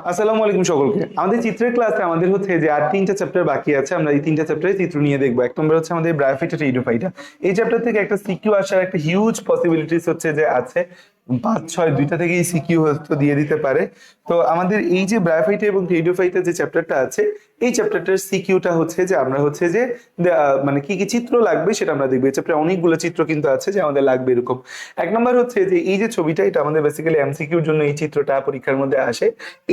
আসসালামু আলাইকুম সকলকে। আমাদের চিত্রের ক্লাসে আমাদের হচ্ছে যে আর তিনটা চ্যাপ্টার বাকি আছে। আমরা এই তিনটা চ্যাপ্টারে চিত্র নিয়ে দেখবো। এক নম্বর হচ্ছে আমাদের ব্রায়োফাইটা টেরিডোফাইটা। এই চ্যাপ্টার থেকে একটা সিকিউ আসার একটা হিউজ পসিবিলিটিস হচ্ছে যে আছে। 5, 6 দুইটা থেকেই সিকিউ হয়তো দিয়ে দিতে পারে। তো আমাদের এই যে ব্রায়োফাইটা এবং টেরিডোফাইটা যে চ্যাপ্টারটা আছে, এই চ্যাপ্টারটার সিকিউটা হচ্ছে যে আমরা হচ্ছে যে মানে কি কি চিত্র লাগবে সেটা আমরা দেখবো। এই চ্যাপ্টারে অনেকগুলো চিত্র কিন্তু আছে যে আমাদের লাগবে এরকম। এক নম্বর হচ্ছে যে এই যে ছবিটা, এটা আমাদের বেসিক্যালি এমসিকিউর জন্য এই চিত্রটা পরীক্ষার মধ্যে আসে।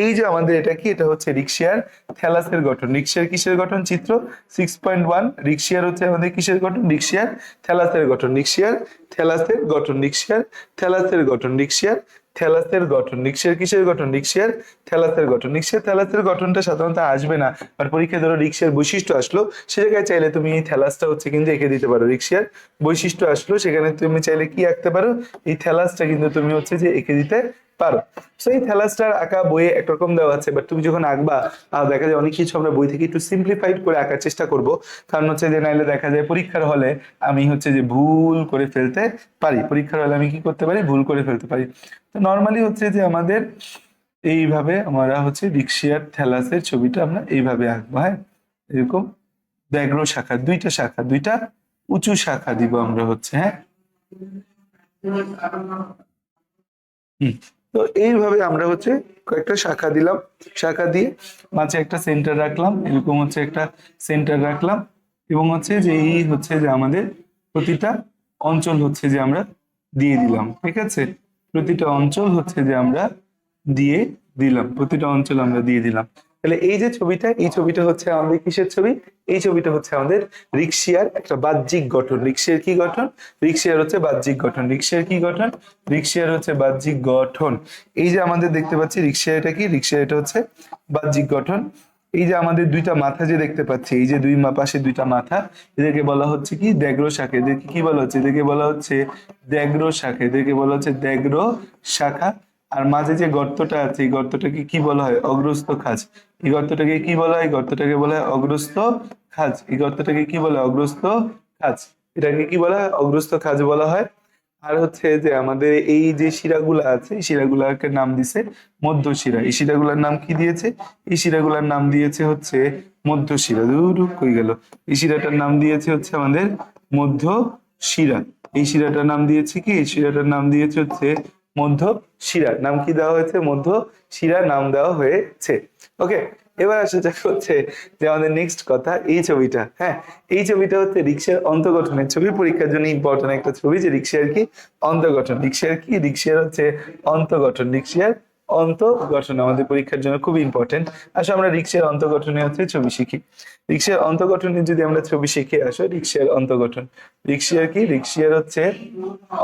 এই যে আমাদের এটা কি, এটা হচ্ছে রিক্সিয়ার থ্যালাসের গঠন। রিক্সিয়ার কিসের গঠন? চিত্র 6.1। রিক্সিয়ার হচ্ছে আমাদের কিসের গঠন? রিক্সিয়ার থ্যালাসের গঠন। রিক্সিয়ার থ্যালাসের গঠন। রিক্সিয়ার থ্যালাসের গঠন। রিক্সিয়ার থ্যালাসের গঠন। রিক্সিয়ার কিসের গঠন? রিক্সিয়ার থ্যালাসের গঠন। রিক্সিয়ার থ্যালাসের গঠনটা সাধারণত আসবে না, আর পরীক্ষায় ধরো রিক্সিয়ার বৈশিষ্ট্য আসলো, সে জায়গায় চাইলে তুমি এই থ্যালাসটা হচ্ছে কিন্তু এঁকে দিতে পারো। রিক্সিয়ার বৈশিষ্ট্য আসলো, সেখানে তুমি চাইলে কি আঁকতে পারো? এই থ্যালাসটা কিন্তু তুমি হচ্ছে যে এঁকে দিতে পারো। সো এই থ্যালাসটার আঁকা বইয়ে একরকম দেওয়া আছে, বাট তুমি যখন আঁকবা দেখা যায় অনেক কিছু আমরা বই থেকে একটু সিম্পলিফাইড করে আঁকার চেষ্টা করব। কারণ হচ্ছে যে নাইলে দেখা যায় পরীক্ষার হলে আমি হচ্ছে যে ভুল করে ফেলতে পারি। পরীক্ষার হলে আমি কি করতে পারি? ভুল করে ফেলতে পারি। তো নর্মালি হচ্ছে যে আমাদের এইভাবে আমরা হচ্ছে রিক্সিয়ার থ্যালাসের ছবিটা আমরা এইভাবে আঁকবো। হ্যাঁ, এরকম ব্যাঘ্র শাখা, দুইটা শাখা, দুইটা উঁচু শাখা দিব আমরা হচ্ছে। হ্যাঁ, হুম। তো এইভাবে আমরা হচ্ছে কয়েকটা শাখা দিলাম। শাখা দিয়ে মাঝে একটা সেন্টার রাখলাম, এরকম হচ্ছে একটা সেন্টার রাখলাম। এবং হচ্ছে যে এই হচ্ছে যে আমাদের প্রতিটা অঞ্চল হচ্ছে যে আমরা দিয়ে দিলাম। ঠিক আছে, প্রতিটা অঞ্চল হচ্ছে যে আমরা দিয়ে দিলাম। প্রতিটা অঞ্চল আমরা দিয়ে দিলাম। তাহলে এই যে ছবিটা, এই ছবিটা হচ্ছে আমাদের কিসের ছবি? এই ছবিটা হচ্ছে আমাদের রিক্সিয়ার একটা বাহ্যিক গঠন। রিক্সিয়ার কি গঠন? রিক্সিয়ার হচ্ছে বাহ্যিক গঠন। রিক্সিয়ার কি গঠন? রিক্সিয়ার হচ্ছে বাহ্যিক গঠন। এই যে আমাদের দেখতে পাচ্ছি রিক্সা, এটা কি? রিক্সা এটা হচ্ছে বাহ্যিক গঠন। এই যে আমাদের দুইটা মাথা যে দেখতে পাচ্ছি, এই যে দুই পাশে দুইটা মাথা, এদেরকে বলা হচ্ছে কি? দ্যাগ্র শাখা। এদেরকে কি বলা হচ্ছে? এদেরকে বলা হচ্ছে দ্যাগ্র শাখা। এদেরকে বলা হচ্ছে দ্যাগ্র শাখা। আর মাঝে যে গর্তটা আছে, এই গর্তটাকে কি বলা হয়? অগ্রস্ত খাঁজ। এই গর্তটাকে কি বলা হয়? গর্তটাকে বলা হয় অগ্রস্ত খাঁজ। এই গর্তটাকে কি বলা হয়? অগ্রস্ত খাঁজ। এটাকে কি বলা হয়? অগ্রস্ত খাঁজ বলা হয়। আর হচ্ছে যে আমাদের এই যে শিরাগুলো আছে, এই শিরাগুলাকে নাম দিছে মধ্য শিরা। এই শিরাগুলার নাম কি দিয়েছে? এই শিরাগুলার নাম দিয়েছে হচ্ছে মধ্য শিরা। দূর কই গেল? এই শিরাটার নাম দিয়েছে হচ্ছে আমাদের মধ্য শিরা। এই শিরাটার নাম দিয়েছে কি? এই শিরাটার নাম দিয়েছে হচ্ছে মধ্য শিরা। নাম কি দেওয়া হয়েছে? মধ্য শিরা নাম দেওয়া হয়েছে। ওকে, এবার আসা যাক হচ্ছে যে আমাদের নেক্সট কথা, এই ছবিটা। হ্যাঁ, এই ছবিটা হচ্ছে রিক্সার অন্তর্গঠনের ছবি। পরীক্ষার জন্য ইম্পর্টেন্ট একটা ছবি যে রিক্সার কি? অন্তর্গঠন। রিক্সার কি? রিক্সার হচ্ছে অন্তর্গঠন। রিক্সার অন্তর্গঠন আমাদের পরীক্ষার জন্য খুব ইম্পর্টেন্ট। আসলে আমরা রিক্সার অন্তর্গঠনে হচ্ছে ছবি শিখি। রিক্সার অন্তর্গঠনে যদি আমরা ছবি শিখে আসো, রিক্সার অন্তর্গঠন। রিক্সার কি? রিক্সার হচ্ছে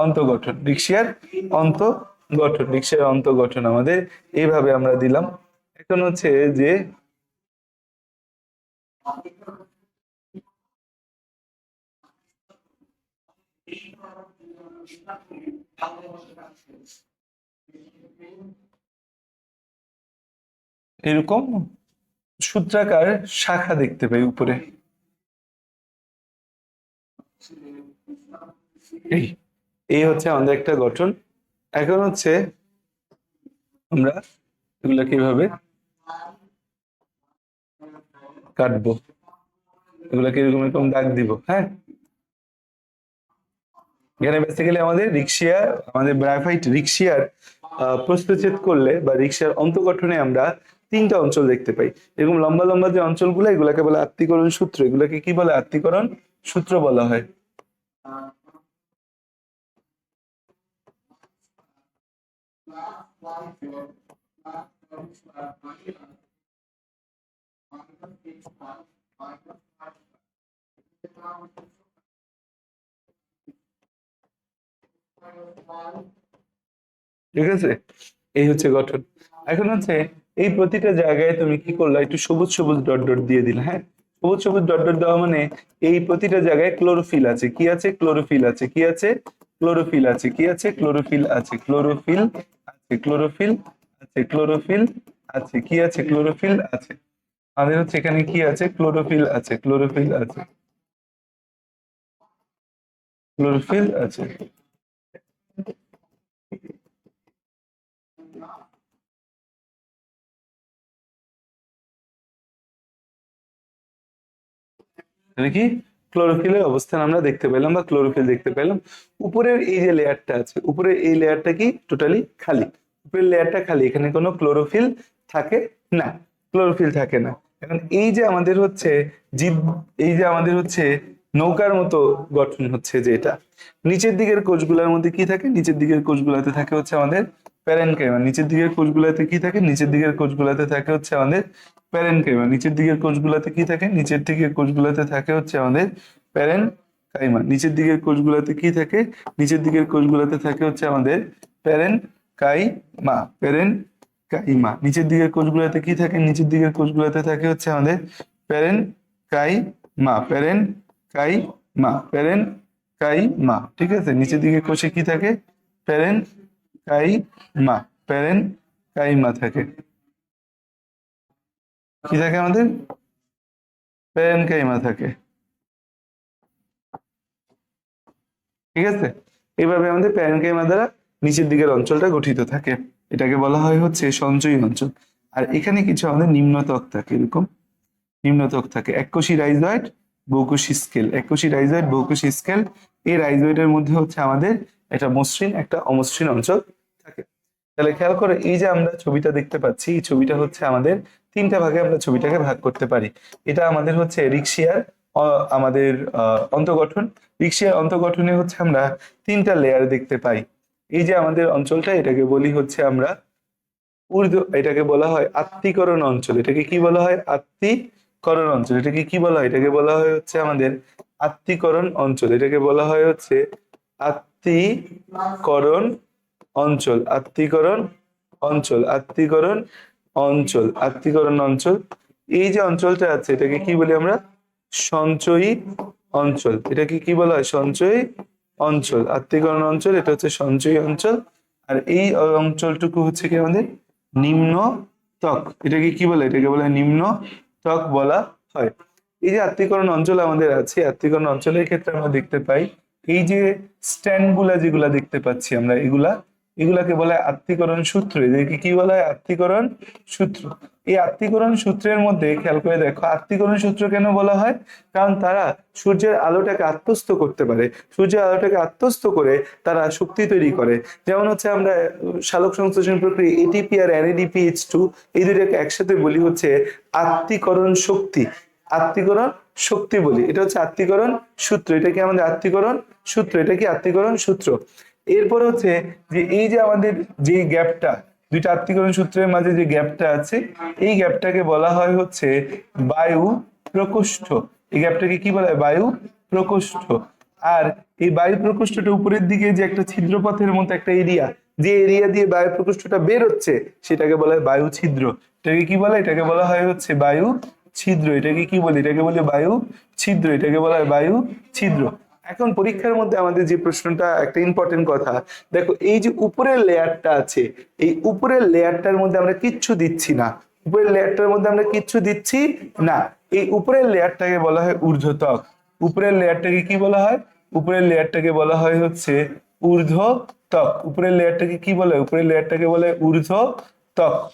অন্তর্গঠন। রিক্সার অন্তর্গঠন। রিক্সার অন্তর্গঠন আমাদের এইভাবে আমরা দিলাম। এখন হচ্ছে যে এরকম সূত্রাকার শাখা দেখতে পাই উপরে। এই এই হচ্ছে আমাদের একটা গঠন। এখন হচ্ছে আমরা এগুলা কিভাবে কাটবো, এগুলাকে এরকম এরকম দাগ দিব। হ্যাঁ, এখানে বেসিক্যালি আমাদের রিক্সিয়া, আমাদের গ্রাফাইট রিক্সিয়ার প্রস্থচ্ছেদ করলে বা রিক্সার অন্তর্গঠনে আমরা তিনটা অঞ্চল দেখতে পাই। এরকম লম্বা লম্বা যে অঞ্চলগুলো, এগুলাকে বলে আত্তীকরণ সূত্র। এগুলাকে কি বলে? আত্তীকরণ সূত্র বলা হয়। ঠিক আছে, এই হচ্ছে গঠন। এখন হচ্ছে এই প্রতিটা জায়গায় তুমি কি করলা? একটু সবুজ সবুজ ডট ডট দিয়ে দিলে। হ্যাঁ, সবুজ সবুজ ডট ডট দেওয়া মানে এই প্রতিটা জায়গায় ক্লোরোফিল আছে। কি আছে? ক্লোরোফিল আছে। কি আছে? ক্লোরোফিল আছে। কি আছে? ক্লোরোফিল আছে। ক্লোরোফিল আছে। ক্লোরোফিল আছে। ক্লোরোফিল আছে। কি আছে? ক্লোরোফিল আছে। আমাদের হচ্ছে এখানে কি আছে? ক্লোরোফিল আছে। ক্লোরোফিল আছে। ক্লোরোফিল আছে। তাহলে কি ক্লোরোফিলের অবস্থান আমরা দেখতে পেলাম বা ক্লোরোফিল দেখতে পেলাম। উপরের এই যে লেয়ারটা আছে, উপরের এই লেয়ারটা কি টোটালি খালি, উপরের লেয়ারটা খালি, এখানে কোনো ক্লোরোফিল থাকে না, ক্লোরোফিল থাকে না। এখন এই যে আমাদের হচ্ছে জীব, এই যে আমাদের হচ্ছে নৌকার মতো গঠন হচ্ছে যেটা, নিচের দিকের কোষগুলোর মধ্যে কি থাকে, নিচের দিকের কোষগুলোতে থাকে হচ্ছে আমাদের প্যারেনকাইমা। নিচের দিকের কোষগুলোতে কি থাকে, নিচের দিকের কোষগুলোতে থাকে হচ্ছে আমাদের প্যারেনকাইমা। নিচের দিকের কোষগুলোতে কি থাকে, নিচের দিকের কোষগুলোতে থাকে হচ্ছে আমাদের প্যারেনকাইমা। নিচের দিকের কোষগুলোতে কি থাকে, নিচের দিকের কোষগুলোতে থাকে হচ্ছে আমাদের প্যারেনকাইমা, প্যারেনকাইমা। নিচের দিকের কোষগুলোতে কি থাকে, নিচের দিকের কোষগুলোতে থাকে হচ্ছে আমাদের প্যারেনকাইমা, প্যারেনকাইমা, প্যারেনকাইমা। ঠিক আছে, নিচের দিকের কোষে কি থাকে, প্যারেনকাইমা, প্যারেনকাইমা থাকে। কি থাকে আমাদের, প্যারেনকাইমা থাকে। ঠিক আছে, এইভাবে আমাদের প্যারেনকাইমা দ্বারা নিচের দিকের অঞ্চলটা গঠিত থাকে, এটাকে বলা হয় হচ্ছে সঞ্চয়ী অঞ্চল। আর এখানে কিছু আমাদের নিম্নত্বক থাকে, এরকম নিম্নত্বক থাকে, এককোষী রাইজয়েড, বহুকোষী স্কেল, এককোষী রাইজয়েড, বহুকোষী স্কেল। এই রাইজয়েডের মধ্যে হচ্ছে আমাদের একটা মসৃণ একটা অমসৃণ অঞ্চল থাকে। তাহলে খেয়াল করে এই যে আমরা ছবিটা দেখতে পাচ্ছি, এই ছবিটা হচ্ছে আমাদের তিনটা ভাগে আমরা ছবিটাকে ভাগ করতে পারি। এটা আমাদের হচ্ছে রিকশিয়ার আমাদের অন্তঃগঠন। রিকশিয়ার অন্তঃগঠনে হচ্ছে আমরা তিনটা লেয়ার দেখতে পাই। এই যে আমাদের অঞ্চলটা, এটাকে বলি হচ্ছে আমরা এটাকে বলা হয় আত্তীকরণ অঞ্চল। এটাকে কি বলা হয়, আত্তীকরণ অঞ্চল। এটাকে কি বলা হয়, এটাকে বলা হয় হচ্ছে আমাদের আত্তীকরণ অঞ্চল। এটাকে বলা হয় হচ্ছে আত্তীকরণ অঞ্চল, আত্তীকরণ অঞ্চল, আত্তীকরণ অঞ্চল, আত্তীকরণ অঞ্চল। এই যে অঞ্চলটা আছে, এটাকে কি বলি আমরা, সঞ্চয়ী অঞ্চল। এটাকে কি বলা হয়, সঞ্চয়ী অঞ্চল, আত্তীকরণ অঞ্চল, এটা হচ্ছে সঞ্চয়ী অঞ্চল। আর এই অঞ্চলটুকু হচ্ছে কি আমাদের নিম্ন ত্বক। এটাকে কি বলে, এটাকে বলে নিম্ন ত্বক বলা হয়। এই যে আত্তীকরণ অঞ্চল আমাদের আছে, আত্তীকরণ অঞ্চলের ক্ষেত্রে আমরা দেখতে পাই এই যে স্ট্যান্ড গুলা যেগুলা দেখতে পাচ্ছি আমরা, এগুলাকে বলা হয় আত্তীকরণ সূত্র। এদেরকে কি বলা হয়, আত্তীকরণ সূত্র। এই আত্তীকরণ সূত্রের মধ্যে খেয়াল করে দেখো, আত্তীকরণ সূত্র কেন বলা হয়, কারণ তারা সূর্যের আলোটাকে আত্মস্থ করতে পারে, সূর্যের আলোটাকে আত্মস্থ করে তারা শক্তি তৈরি করে। যেমন হচ্ছে আমরা সালোক সংশ্লেষণ প্রক্রিয়া এটিপি আর NADPH2, এই দুটাকে একসাথে বলি হচ্ছে আত্তীকরণ শক্তি, আত্তীকরণ শক্তি বলি। এটা হচ্ছে আত্তীকরণ সূত্র। এটা কি আমাদের আত্তীকরণ সূত্র, এটা কি আত্তীকরণ সূত্র। এরপর হচ্ছে যে এই যে আমাদের যে গ্যাপটা, দুইটা আত্তীকরণ সূত্রের মাঝে যে গ্যাপটা আছে, এই গ্যাপটাকে বলা হয় হচ্ছে বায়ু প্রকোষ্ঠ। এই গ্যাপটাকে কি বলা হয়, বায়ু প্রকোষ্ঠ। আর এই বায়ু প্রকোষ্ঠটা উপরের দিকে যে একটা ছিদ্রপথের মতো একটা এরিয়া, যে এরিয়া দিয়ে বায়ু প্রকোষ্ঠটা বের হচ্ছে, সেটাকে বলা হয় বায়ু ছিদ্র। এটাকে কি বলে, এটাকে বলা হয় হচ্ছে বায়ু ছিদ্র। এটাকে কি বলি, এটাকে বলে বায়ু ছিদ্র, এটাকে বলা হয় বায়ু ছিদ্র। এখন পরীক্ষার মধ্যে আমাদের যে প্রশ্নটা, একটা ইম্পর্টেন্ট কথা দেখো, এই যে উপরের লেয়ারটা আছে, এই উপরের লেয়ারটার মধ্যে আমরা কিচ্ছু দিচ্ছি না, উপরের লেয়ারটার মধ্যে আমরা কিচ্ছু দিচ্ছি না। এই উপরের লেয়ারটাকে বলা হয় ঊর্ধ্বত্বক। উপরের লেয়ারটাকে কি বলা হয়, উপরের লেয়ারটাকে বলা হয় হচ্ছে ঊর্ধ্বত্বক। উপরের লেয়ারটাকে কি বলে, উপরের লেয়ারটাকে বলে ঊর্ধ্বত্বক,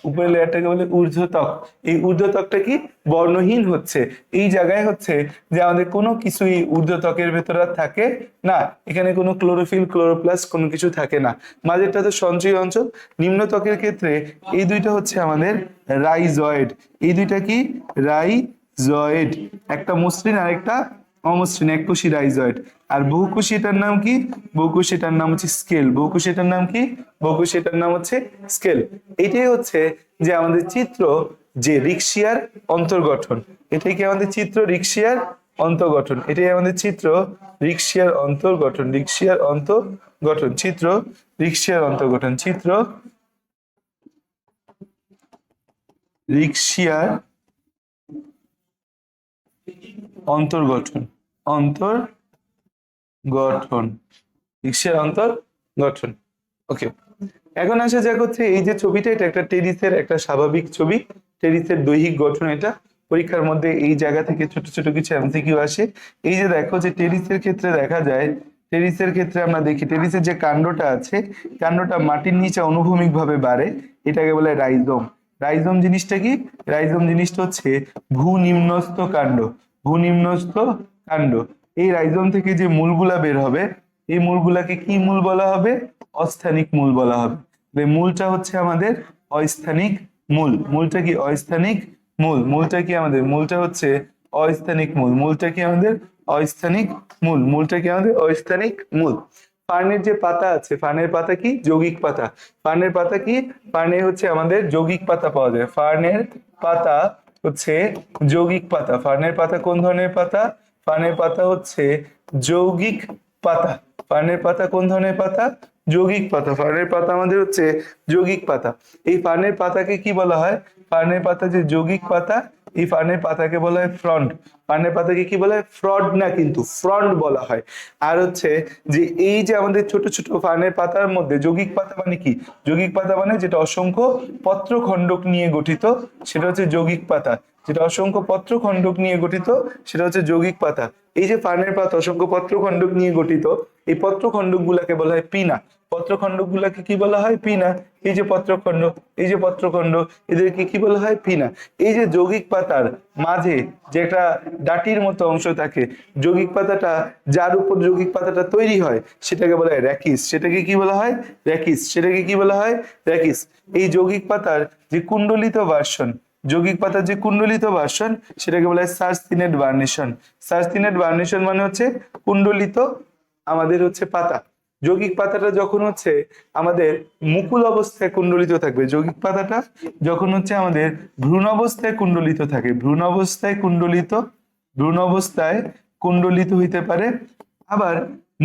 উপরের লেয়ারটাকে বলে ঊর্ধ্বত্বক। এই ঊর্ধ্বত্বকটা কি বর্ণহীন হচ্ছে, এই জায়গায় হচ্ছে যে আমাদের কোনো কিছুই ঊর্ধ্বত্বকের ভেতরে থাকে না, এখানে কোনো ক্লোরোফিল ক্লোরোপ্লাস্ট কোনো কিছু থাকে না। মাঝেরটা তো সঞ্চয়ী অঞ্চল। নিম্ন ত্বকের ক্ষেত্রে এই দুইটা হচ্ছে আমাদের রাইজয়েড। এই দুইটা কি, রাইজয়েড, একটা মসৃণ আর একটা অমসৃণ, এককোষী রাইজয়েড। আর বহুকোষী এটার নাম কি, বহুকোষী এটার নাম হচ্ছে স্কেল। বহুকোষী এটার নাম কি, বহুকোষী এটার নাম হচ্ছে স্কেল। এটাই হচ্ছে যে আমাদের চিত্র, যে রিকশিয়ার অন্তর্গঠন। এটাই কি আমাদের চিত্র, রিকশিয়ার অন্তর্গঠন। এটাই আমাদের চিত্র, রিকশিয়ার অন্তর্গঠন, রিকশিয়ার অন্তর্গঠন, চিত্র রিকশিয়ার অন্তর্গঠন, চিত্র রিকশিয়ার অন্তর্গঠন, অন্তর্গঠন, রিকশিয়ার অন্তর্গঠন। ওকে, এখন আসা যাক হচ্ছে এই যে ছবিটা, এটা একটা টেরিসের একটা স্বাভাবিক ছবি। টেরিসের দৈহিক গঠন এটা। পরীক্ষার মধ্যে এই জায়গা থেকে ছোট ছোট কিছু MCQ আসে। এই যে দেখো, যে টেরিসের ক্ষেত্রে দেখা যায়, টেরিসের ক্ষেত্রে আমরা দেখি টেরিসের যে কাণ্ডটা আছে, কাণ্ডটা মাটির নিচে অনুভূমিক ভাবে বাড়ে, এটাকে বলে রাইজোম। রাইজোম জিনিসটা কি, রাইজোম জিনিসটা হচ্ছে ভূনিম্নস্থ কাণ্ড, ভূনিম্নস্থ কাণ্ড। এই রাইজোম থেকে যে মূলগুলা বের হবে এই মূলগুলাকে কি মূল বলা হবে? অস্থানিক মূল বলা হবে। মূলটা হচ্ছে আমাদের অস্থানিক মূল। মূলটা কি? অস্থানিক মূল। মূলটা কি আমাদের? মূলটা হচ্ছে অস্থানিক মূল। মূলটা কি আমাদের? অস্থানিক মূল। মূলটা কি আমাদের? অস্থানিক মূল। ফার্নের যে পাতা আছে, ফার্নের পাতা কি? যৌগিক পাতা। ফার্নের পাতা কি? ফার্নে হচ্ছে আমাদের যৌগিক পাতা পাওয়া যায়। ফার্নের পাতা হচ্ছে যৌগিক পাতা। ফার্নের পাতা কোন ধরনের পাতা? ফার্নের পাতা হচ্ছে যৌগিক পাতা। ফার্নের পাতা কোন ধরনের পাতা? যৌগিক পাতা। ফার্নের পাতা আমাদের হচ্ছে যৌগিক পাতা। এই ফার্নের পাতাকে কি বলা হয়? ফার্নের পাতা যে যৌগিক পাতা, এই ফার্নের পাতাকে বলা হয় ফ্রন্ট। ফার্নের পাতাকে কি বলা হয়? ফ্রড না, কিন্তু ফ্রন্ট বলা হয়। আর হচ্ছে যে এই যে আমাদের ছোট ছোট ফার্নের পাতার মধ্যে যৌগিক পাতা মানে কি? যৌগিক পাতা মানে যেটা অসংখ্য পত্রখণ্ডক নিয়ে গঠিত, সেটা হচ্ছে যৌগিক পাতা। যেটা অসংখ্য পত্রখণ্ডক নিয়ে গঠিত সেটা হচ্ছে যৌগিক পাতা। এই যে ফার্নের পাতা অসংখ্য পত্রখণ্ডক নিয়ে গঠিত, এই পত্রখণ্ডক গুলাকে বলা হয় পিনা। পত্রখণ্ডক গুলাকে কি বলা হয়? পিনা। এই যে পত্রখণ্ড, এই যে পত্রখণ্ড, এদেরকে কি বলা হয়? পিনা। এই যে যৌগিক পাতার মাঝে যে একটা ডাটির মতো অংশ থাকে, যৌগিক পাতাটা যার উপর যৌগিক পাতাটা তৈরি হয় সেটাকে বলা হয় র্যাকিস। সেটাকে কি বলা হয়? র্যাকিস। সেটাকে কি বলা হয়? র্যাকিস। এই যৌগিক পাতার যে কুণ্ডলিত ভার্সন, যৌগিক পাতার যে কুণ্ডলিত ভার্সন, সেটাকে বলা হয় সার্সিনেট ভার্নেশন। সার্সিনেট ভার্নেশন মানে হচ্ছে কুণ্ডলিত আমাদের হচ্ছে পাতা। যৌগিক পাতাটা যখন হচ্ছে আমাদের মুকুল অবস্থায় কুণ্ডলিত থাকবে, যৌগিক পাতাটা যখন হচ্ছে আমাদের ভ্রূণ অবস্থায় কুণ্ডলিত থাকে, ভ্রূণ অবস্থায় কুণ্ডলিত, ভ্রূণ অবস্থায় কুণ্ডলিত হইতে পারে। আবার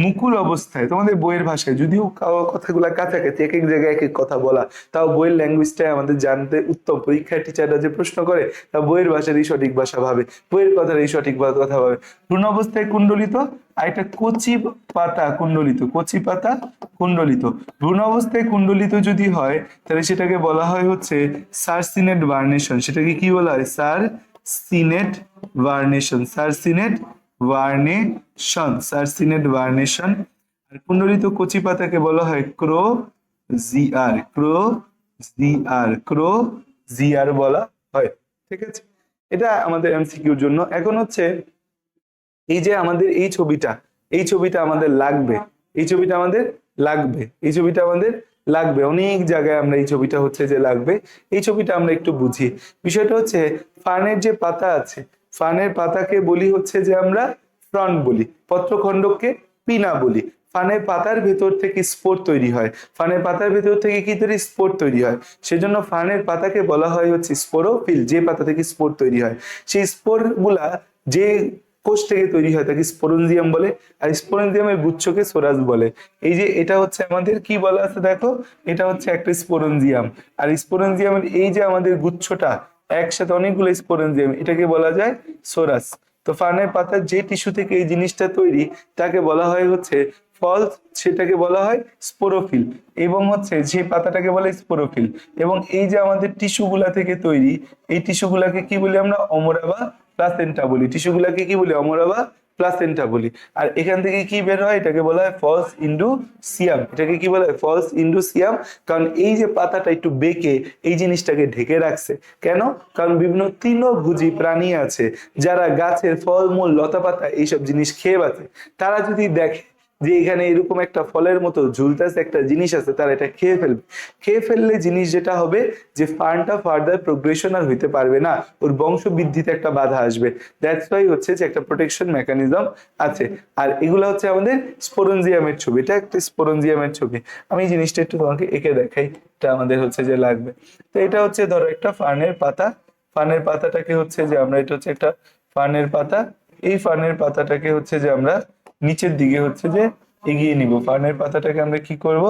মুকুল অবস্থায়, তোমাদের বইয়ের ভাষায় যদিও কথাগুলা কাছাকাছি, এক এক জায়গায় এক এক কথা বলা, তাও বইয়ের ল্যাঙ্গুয়েজটাই আমাদের জানতে উত্তম। পরীক্ষায় টিচাররা যে প্রশ্ন করে তা বইয়ের ভাষারই সঠিক ভাষা ভাবে, বইয়ের কথারই সঠিক কথা ভাবে। ভ্রূণ অবস্থায় কুণ্ডলিত, আর একটা কচি পাতা কুণ্ডলিত, কচি পাতা কুণ্ডলিত। ভ্রূণ অবস্থায় কুণ্ডলিত যদি হয় তাহলে সেটাকে বলা হয় হচ্ছে সার্সিনেট ভার্নেশন। সেটাকে কি বলা হয়? সার্সিনেট ভার্নেশন। সার্সিনেট ভার্নেশন। সার্সিনেট ভার্নেশন। আর কুণ্ডলিত কচি পাতাকে বলা হয় ক্রোজিয়ার। ক্রোজিয়ার বলা হয়। ঠিক আছে, এটা আমাদের এমসিকিউর জন্য। এখন হচ্ছে এই যে আমাদের এই ছবিটা, এই ছবিটা আমাদের লাগবে, এই ছবিটা আমাদের লাগবে, এই ছবিটা আমাদের লাগবে অনেক জায়গায়। আমরা এই ছবিটা হচ্ছে যে লাগবে, এই ছবিটা আমরা একটু বুঝি। বিষয়টা হচ্ছে ফার্নের যে পাতা আছে, ফার্নের পাতাকে বলি হচ্ছে যে আমরা ফ্রন্ট বলি, পত্রখণ্ডককে পিনা বলি। ফানের পাতার ভেতর থেকে স্পোর তৈরি হয়। ফানের পাতার ভেতর থেকে কি তৈরি? স্পোর তৈরি হয়। সেজন্য ফানের পাতাকে বলা হয় হচ্ছে স্পোরোফিল। যে পাতা থেকে স্পোর তৈরি হয়, সেই স্পোর গুলা যে কোষ থেকে তৈরি হয় তাকে স্পোরেনজিয়াম বলে। আর স্পোরেনজিয়ামের গুচ্ছকে সোরাস বলে। এই যে এটা হচ্ছে আমাদের কি বলা আছে দেখো, এটা হচ্ছে একটা স্পোরেনজিয়াম। আর স্পোরেনজিয়ামের এই যে আমাদের গুচ্ছটা একসাথে অনেকগুলো স্পোরেনজিয়াম, এটাকে বলা যায় সোরাস। তো ফার্নের পাতার যে টিস্যু থেকে এই জিনিসটা তৈরি তাকে বলা হয় হচ্ছে ফলস, সেটাকে বলা হয় স্পোরোফিল। এবং হচ্ছে যে পাতাটাকে বলে স্পোরোফিল। এবং এই যে আমাদের টিস্যুগুলা থেকে তৈরি, এই টিস্যুগুলাকে কি বলি আমরা? অমরা বা প্লাসেন্টা বলি। টিস্যুগুলাকে কি বলি? অমরা বা প্লাসেন্টা বলি। আর এখান থেকে কি বের হয়? এটাকে বলা হয় ফলস ইন্ডুসিয়াম। এটাকে কি বলা হয়? ফলস ইন্ডুসিয়াম। কারণ এই যে পাতাটা একটু বেঁকে এই জিনিসটাকে ঢেকে রাখছে। কেন? কারণ বিভিন্ন তৃণভোজী প্রাণী আছে যারা গাছের ফল মূল লতা পাতা এইসব জিনিস খেয়ে বাঁচে। তারা যদি দেখে যে এখানে এরকম একটা ফলের মতো ঝুলতেছে একটা জিনিস আছে, তারা এটা খেয়ে ফেলবে। খেয়ে ফেললে জিনিস যেটা হবে যে ফার্নটা ফার্দার প্রোগ্রেশন আর হইতে পারবে না, ওর বংশ বৃদ্ধিতে একটা বাধা আসবে। দ্যাটস ওয়াই হচ্ছে যে একটা প্রোটেকশন মেকানিজম আছে। আর এগুলো হচ্ছে আমাদের স্পোরেনজিয়ামের ছবি। এটা একটা স্পোরেনজিয়ামের ছবি। আমি এই জিনিসটা একটু তোমাকে এঁকে দেখাই, এটা আমাদের হচ্ছে যে লাগবে। তো এটা হচ্ছে ধরো একটা ফার্নের পাতা। ফার্নের পাতাটাকে হচ্ছে যে আমরা, এটা হচ্ছে একটা ফার্নের পাতা। এই ফার্নের পাতাটাকে হচ্ছে যে আমরা নিচের দিকে হচ্ছে যে এগিয়ে নিব। ফার্নের পাতাটাকে আমরা কি করব?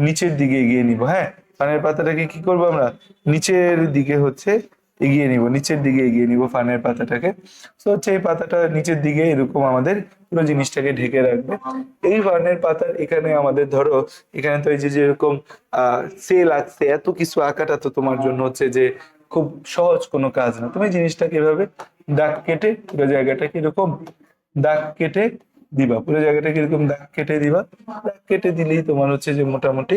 নিচের দিকে এগিয়ে নিব। হ্যাঁ, ফার্নের পাতাটাকে কি করব আমরা? নিচের দিকে হচ্ছে এগিয়ে নিব, নিচের দিকে এগিয়ে নিব ফার্নের পাতাটাকে। তো হচ্ছে এই পাতাটা নিচের দিকে এরকম আমাদের পুরো জিনিসটাকে ঢেকে রাখবে। এই ফার্নের পাতার এখানে আমাদের ধরো এখানে তো এই যে যেরকম সেল আছে, এত কিছু আঁকাটা তো তোমার জন্য হচ্ছে যে খুব সহজ কোনো কাজ না। তুমি জিনিসটাকে এভাবে দাগ কেটে পুরো জায়গাটাকে এরকম দাগ কেটে দিবা, পুরো জায়গাটা কিরকম দাগ কেটে দিবা। দাগ কেটে দিলেই তোমার হচ্ছে যে মোটামুটি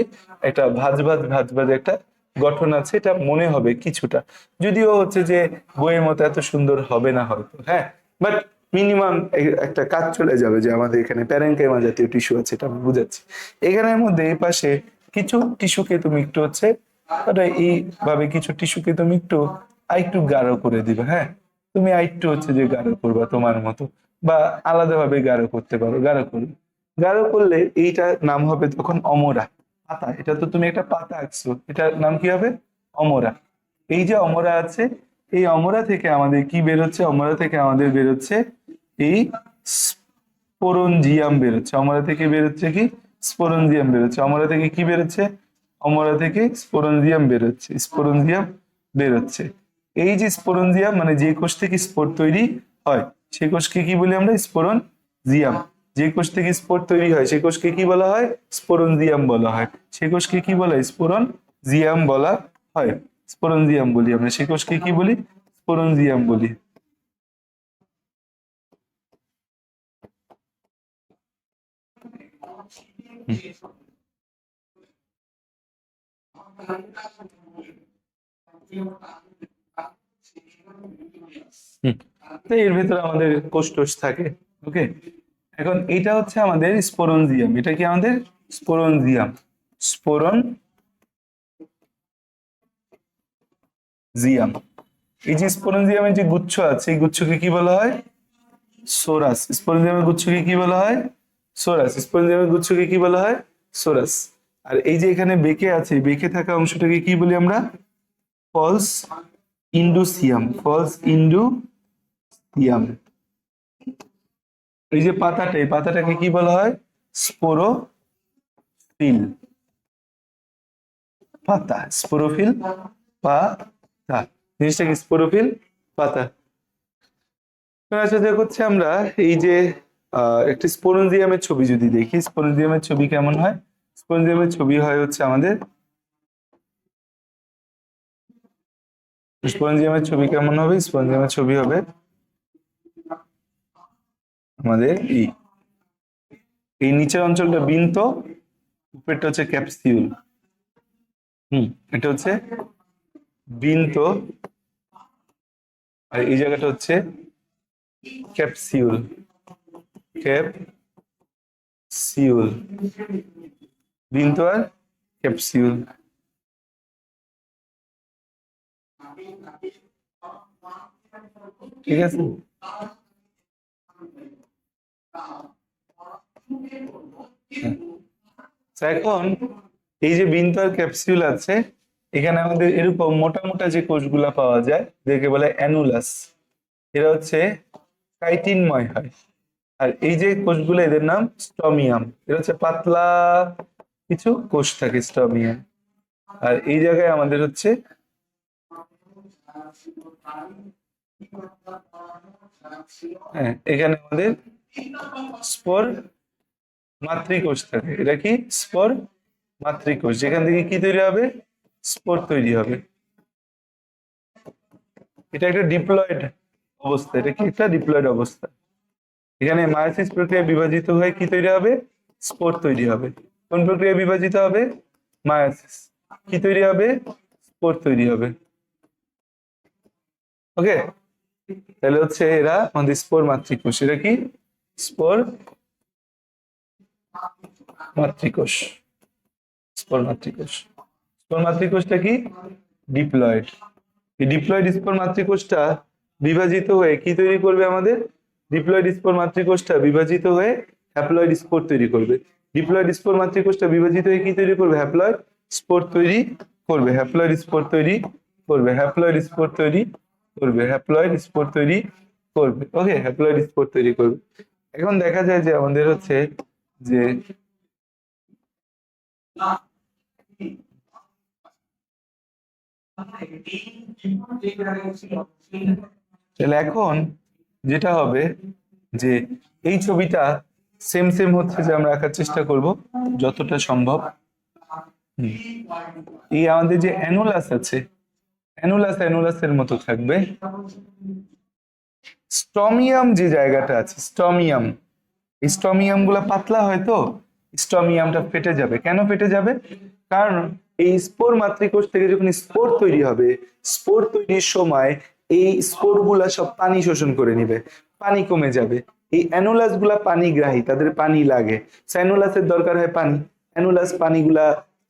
একটা ভাঁজ ভাঁজ ভাঁজ ভাঁজ একটা গঠন আছে, এটা মনে হবে কিছুটা। যদিও হচ্ছে যে বইয়ের মতো এত সুন্দর হবে না হয়তো, হ্যাঁ, বাট মিনিমাম একটা কাজ চলে যাবে যে আমাদের এখানে প্যারেনকাইমা জাতীয় টিস্যু আছে, এটা আমি বুঝাচ্ছি। এখানের মধ্যে এই পাশে কিছু টিস্যুকে তুমি একটু হচ্ছে এইভাবে কিছু টিস্যুকে তুমি একটু আরেকটু গাঢ় করে দিবে। হ্যাঁ, তুমি আরেকটু হচ্ছে যে গাঢ় করবা তোমার মতো, বা আলাদাভাবে গাঢ় করতে পারো, গাঢ় করবে। গাঢ় করলে এইটার নাম হবে তখন অমরা পাতা। এটা তো তুমি একটা পাতা আঁকছো, এটার নাম কি হবে? অমরা। এই যে অমরা আছে, এই অমরা থেকে আমাদের কি বেরোচ্ছে? অমরা থেকে আমাদের বেরোচ্ছে এই স্পোরঞ্জিয়াম বেরোচ্ছে। অমরা থেকে বেরোচ্ছে কি? স্পোরঞ্জিয়াম বেরোচ্ছে। অমরা থেকে কি বেরোচ্ছে? অমরা থেকে স্পোরঞ্জিয়াম বেরোচ্ছে, স্পোরঞ্জিয়াম বেরোচ্ছে। এই যে স্পোরঞ্জিয়াম মানে যে কোষ থেকে স্পোর তৈরি হয় সেই কোষকে কি বলি আমরা? স্পোরঞ্জিয়াম। যে কোষ থেকে স্পোর তৈরি হয় সেই কোষকে কি বলা হয়? স্পোরঞ্জিয়াম বলা হয়। সে কোষকে কি বলা হয়? স্পোরঞ্জিয়াম বলা হয়। স্পোরঞ্জিয়াম বলি আমরা, সে কোষকে কি বলি? স্পোরঞ্জিয়াম বলি। হুম। তো এর ভেতরে আমাদের কোষ টোষ থাকে। ওকে, এখন এটা হচ্ছে আমাদের স্পোরঞ্জিয়াম। এটা কি আমাদের? স্পোরঞ্জিয়াম। স্পোরঞ্জিয়াম। এই যে স্পোরঞ্জিয়ামের যে গুচ্ছ আছে, এই গুচ্ছকে কি বলা হয়? সোরাস। স্পোরঞ্জিয়ামের গুচ্ছকে কি বলা হয়? সোরাস। স্পোরঞ্জিয়ামের গুচ্ছকে কি বলা হয়? সোরাস। আর এই যে এখানে বেঁকে আছে, বেঁকে থাকা অংশটাকে কি বলি আমরা? ফলস ইন্ডুসিয়াম। ফলস ইন্ডুসিয়াম। এই যে পাতাটা, এই পাতাটাকে কি বলা হয়? স্পোরোফিল পাতা। স্পোরোফিল পাতা, জিনিসটাকে স্পোরোফিল পাতা। আচ্ছা, হচ্ছে আমরা এই যে একটা স্পোরেনজিয়ামের ছবি যদি দেখি, স্পোরেনজিয়ামের ছবি কেমন হয়? স্পোরেনজিয়ামের ছবি হয় হচ্ছে আমাদের, স্পোরেনজিয়ামের ছবি কেমন হবে? স্পোরেনজিয়ামের ছবি হবে আমাদের এই নিচের অঞ্চলটা বৃন্ত, উপরেরটা হচ্ছে ক্যাপসিউল। এটা হচ্ছে বৃন্ত, আর এই জায়গাটা হচ্ছে ক্যাপসিউল। ক্যাপসিউল, বৃন্ত আর ক্যাপসিউল। ঠিক আছে। এখন এই যে বৃন্ত আর ক্যাপসিউল আছে, এখানে আমাদের এরকম মোটা মোটা যে কোষগুলা পাওয়া যায় যাকে বলে অ্যানুলাস, এরা হচ্ছে কাইটিনময় হয়। আর এই যে কোষগুলো, এদের নাম স্টমিয়াম। এরা হচ্ছে পাতলা কিছু কোষ থাকে, স্টমিয়াম। আর এই জায়গায় আমাদের হচ্ছে হ্যাঁ, এখানে আমাদের স্পোর মাতৃকোষ থাকে। এটা কি? স্পোর মাতৃকোষ, যেখান থেকে কি তৈরি হবে? স্পোর তৈরি হবে। এটা একটা ডিপ্লয়েড অবস্থা। এটা কি? একটা ডিপ্লয়েড অবস্থা। এখানে মায়োসিস প্রক্রিয়া বিভাজিত হয়ে কি তৈরি হবে? স্পোর তৈরি হবে। কোন প্রক্রিয়া বিভাজিত হবে? মায়োসিস। কি তৈরি হবে? স্পোর তৈরি হবে। ওকে, তাহলে হচ্ছে এরা আমাদের স্পোর মাতৃকোষ। এরা কি? স্পোর মাতৃকোষ। স্পোর মাতৃকোষ। স্পোর মাতৃকোষটা কি? ডিপ্লয়েড। এই ডিপ্লয়েড স্পোর মাতৃকোষটা বিভাজিত হয়ে কি তৈরি করবে আমাদের? ডিপ্লয়েড স্পোর মাতৃকোষটা বিভাজিত হয়ে হ্যাপ্লয়েড স্পোর তৈরি করবে। ডিপ্লয়েড স্পোর মাতৃকোষটা বিভাজিত হয়ে কি তৈরি করবে? হ্যাপ্লয়েড স্পোর তৈরি করবে। হ্যাপ্লয়েড স্পোর তৈরি করবে। হ্যাপ্লয়েড স্পোর তৈরি করবে। হ্যাপ্লয়েড স্পোর তৈরি করবে। ওকে, হ্যাপ্লয়েড স্পোর তৈরি করবে। এখন দেখা যায় যে আমাদের হচ্ছে যে তাহলে এখন যেটা হবে যে এই ছবিটা সেম সেম হচ্ছে যে আমরা আঁকার চেষ্টা করব যতটা সম্ভব। এই আমাদের যে অ্যানুলাস আছে, অ্যানুলাসের মতো থাকবে। স্টমিয়াম যে জায়গাটা আছে, স্টমিয়াম, এই স্টমিয়াম গুলা পাতলা হয়, তো স্টমিয়ামটা ফেটে যাবে। কেন ফেটে যাবে? কারণ এই স্পোর মাতৃকোষ থেকে যখন স্পোর তৈরি হবে, স্পোর তৈরির সময় এই স্পোর গুলা সব পানি শোষণ করে নিবে। পানি কমে যাবে। এই অ্যানুলাস গুলা পানিগ্রাহী, তাদের পানি লাগে, অ্যানুলাসের দরকার হয় পানি। অ্যানুলাস পানিগুলা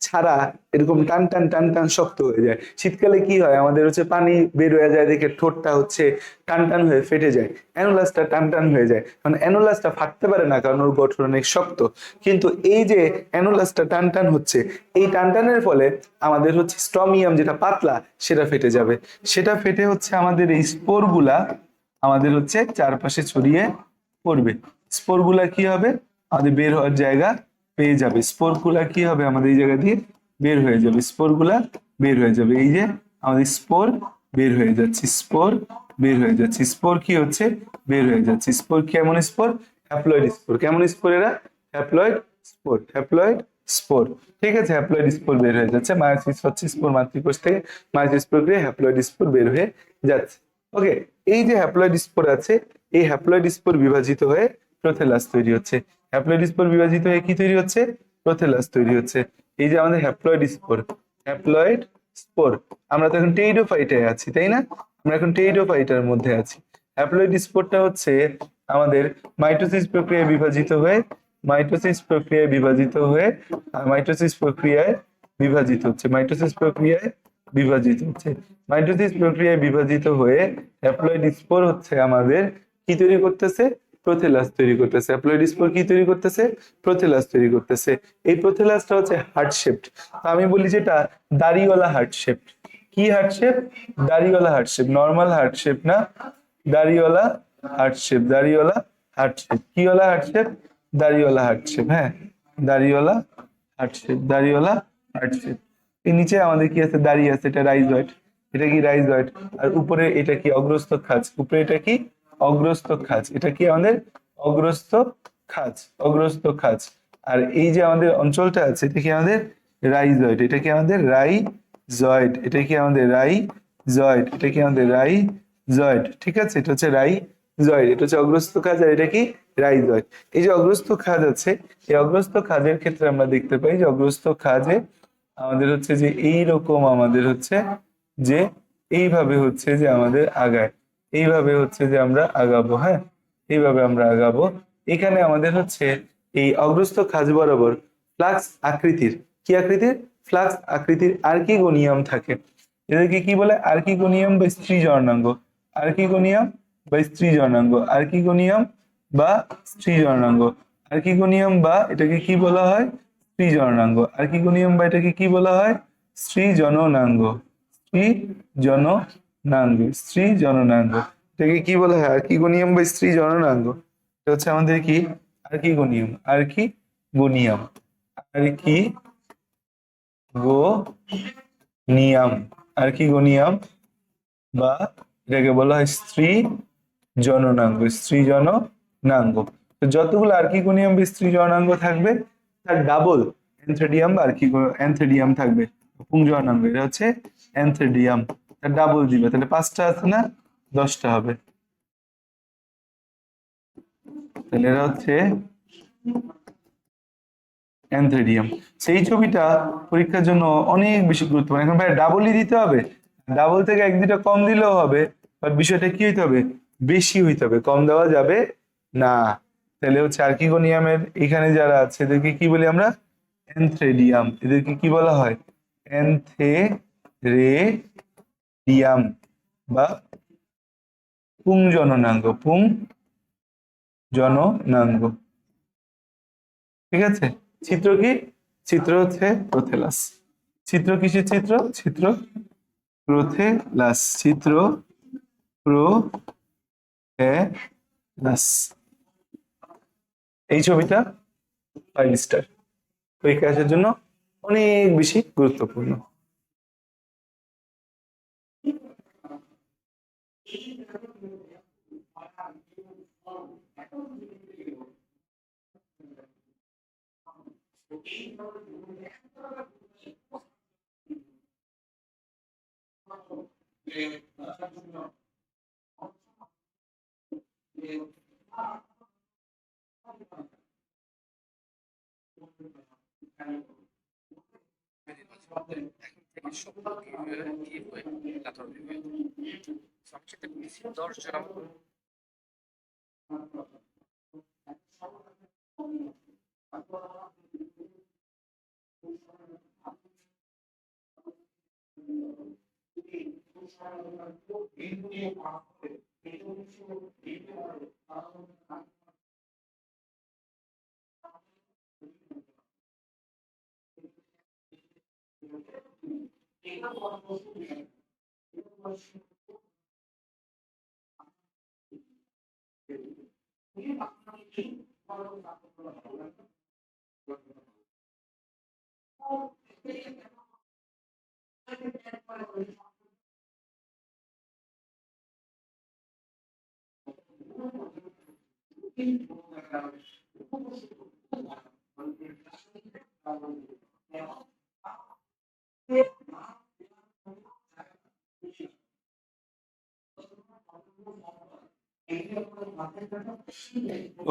ছাড়া এরকম টান টান টান টান শক্ত হয়ে যায়। শীতকালে কি হয়, আমাদের হচ্ছে পানি বের হয়ে যায় দেখে ঠোঁটটা হচ্ছে টান টান হয়ে ফেটে যায়, অ্যানুলাসটা টান টান হয়ে যায়, কারণ অ্যানুলাসটা ফাটতে পারে না কারণ ওর গঠন অনেক শক্ত। কিন্তু এই যে অ্যানুলাসটা টান টান হচ্ছে, এই টান টানের ফলে আমাদের হচ্ছে স্টমিয়াম যেটা পাতলা সেটা ফেটে যাবে। সেটা ফেটে হচ্ছে আমাদের এই স্পোরগুলা আমাদের হচ্ছে চারপাশে ছড়িয়ে পড়বে। স্পোরগুলা কি হবে, আমাদের বের হওয়ার জায়গা পেয়ে যাবে। স্পোরগুলা কি হবে, আমাদের এই জায়গা দিয়ে বের হয়ে যাবে, স্পোরগুলা বের হয়ে যাবে। এই যে আমাদের স্পোর বের হয়ে যাচ্ছে, স্পোর বের হয়ে যাচ্ছে, স্পোর কি হচ্ছে, বের হয়ে যাচ্ছে। স্পোর কেমন স্পোর, হ্যাপ্লয়েড স্পোর। কেমন স্পোর এরা, হ্যাপ্লয়েড স্পোর, হ্যাপ্লয়েড স্পোর। ঠিক আছে, হ্যাপ্লয়েড স্পোর বের হয়ে যাচ্ছে। মায়োসিস হচ্ছে স্পোর মাতৃকোষ থেকে মায়োসিস প্রক্রিয়ায় হ্যাপ্লয়েড স্পোর বের হয়ে যাচ্ছে। ওকে, এই যে হ্যাপ্লয়েড স্পোর আছে, এই হ্যাপ্লয়েড স্পোর বিভাজিত হয়ে প্রোথেলাস তৈরি হচ্ছে। হ্যাপ্লয়েড স্পোর বিভাজিত হয়ে কি তৈরি হচ্ছে, প্রোথেলাস তৈরি হচ্ছে। এই যে আমাদের হ্যাপ্লয়েড স্পোর, হ্যাপ্লয়েড স্পোর। আমরা তো এখন টেইডোফাইটে আছি, তাই না? আমরা এখন টেইডোফাইটার মধ্যে আছি। হ্যাপ্লয়েড স্পোরটা হচ্ছে আমাদের মাইটোসিস প্রক্রিয়ায় বিভাজিত হয়ে, মাইটোসিস প্রক্রিয়ায় বিভাজিত হয়ে, মাইটোসিস প্রক্রিয়ায় বিভাজিত হচ্ছে, মাইটোসিস প্রক্রিয়ায় বিভাজিত হচ্ছে। মাইটোসিস প্রক্রিয়ায় বিভাজিত হয়ে হ্যাপ্লয়েড স্পোর হচ্ছে আমাদের কি তৈরি করতেছে, প্রোথেলাস তৈরি করতেছে। হ্যাপ্লয়েড স্পোর কি তৈরি করতেছে, প্রোথেলাস তৈরি করতেছে। এই প্রোথেলাসটা হচ্ছে হার্ট শেপড। আমি বলি যেটা দাড়িওয়ালা হার্ট শেপড। কি হার্ট শেপ, দাড়িওয়ালা heart shape, normal heart shape না, দাড়িওয়ালা হার্ট শেপ, দাড়িওয়ালা হার্ট শেপ। কি ওয়ালা হার্ট শেপ, দাড়িওয়ালা হার্ট শেপ। হ্যাঁ, দাড়িওয়ালা হার্ট শেপ, দাড়িওয়ালা হার্ট শেপ। এর নিচে আমাদের কি আছে, দাড়ি আছে, এটা রাইজয়েড। এটা কি রাইজয়েড। আর উপরে এটা কি, অগ্রস্ত খাঁজ। উপরে এটা কি, অগ্রস্ত খাঁজ। এটা কি আমাদের অগ্রস্ত খাঁজ, অগ্রস্ত খাঁজ। আর এই যে আমাদের অঞ্চলটা আছে, এটা কি আমাদের রাইজয়েড। এটা কি আমাদের রাইজয়েড। এটা কি আমাদের রাইজয়েড। এটা কি আমাদের রাইজয়েড। ঠিক আছে, এটা হচ্ছে রাইজয়েড, এটা হচ্ছে অগ্রস্ত খাঁজ। আর এটা কি, রাইজয়েড। এই যে অগ্রস্ত খাঁজ আছে, এই অগ্রস্ত খাঁজের ক্ষেত্রে আমরা দেখতে পাই যে অগ্রস্ত খাঁজে আমাদের হচ্ছে যে এইরকম, আমাদের হচ্ছে যে এইভাবে হচ্ছে যে আমাদের আগায়, এইভাবে হচ্ছে যে আমরা আগাবো। হ্যাঁ, এইভাবে আমরা আগাবো। এখানে আমাদের হচ্ছে এই অগ্রস্ত খাঁজ বরাবর ফ্লাক্স আকৃতির, কি আকৃতির, ফ্লাক্স আকৃতির আর্কিগোনিয়াম থাকে। এদেরকে কি বলে, আর্কিগোনিয়াম বা স্ত্রী জননাঙ্গ। আর্কিগোনিয়াম বা স্ত্রী জননাঙ্গ, আর্কিগোনিয়াম বা স্ত্রী জননাঙ্গ, আর্কিগোনিয়াম বা এটাকে কি বলা হয়, স্ত্রী জননাঙ্গ। আর্কিগোনিয়াম বা এটাকে কি বলা হয়, স্ত্রী জননাঙ্গ, স্ত্রী জননাঙ্গ, স্ত্রী জননাঙ্গ। এটাকে কি বলা হয়, আর্কিগোনিয়াম বা স্ত্রী জননাঙ্গ। এটা হচ্ছে আমাদের কি, আর্কিগোনিয়াম, আর্কিগোনিয়াম, আর্কিগোনিয়াম, আর্কিগোনিয়াম বা এটাকে বলা হয় স্ত্রী জননাঙ্গ, স্ত্রী জননাঙ্গ। তো যতগুলো আর্কিগোনিয়াম বা স্ত্রী জননাঙ্গ থাকবে তার ডাবল অ্যান্থেডিয়াম বা অ্যান্থেডিয়াম থাকবে। পুংজননাঙ্গ, এটা হচ্ছে অ্যান্থেডিয়াম, তার ডাবল দিবে, তাহলে 5টা আছে না, 10টা হবে। তাহলে এটা হচ্ছে অ্যান্থেডিয়াম। সেই ছবিটা পরীক্ষার জন্য অনেক বেশি গুরুত্বপূর্ণ। এখন ভাই ডাবলই দিতে হবে, ডাবল থেকে 1-2টা কম দিলেও হবে, বাট বিষয়টা কি হইতে হবে, বেশি হইতে হবে, কম দেওয়া যাবে না। তাহলে হচ্ছে আর্কিগোনিয়ামের এখানে যারা আছে এদেরকে কি বলি আমরা, অ্যান্থেডিয়াম। এদেরকে কি বলা হয়, অ্যান্থেরেডিয়াম বা পুংজননাঙ্গ, পুংজননাঙ্গ। ঠিক আছে, চিত্র কি, চিত্র হচ্ছে প্রোথেলাস। চিত্র কিসের চিত্র, চিত্র প্রোথেলাস, চিত্র প্রোথেলাস। এই ছবিটা 5 স্টার, পরীক্ষা আসার জন্য অনেক বেশি গুরুত্বপূর্ণ। সংক্ষেপে 10 জন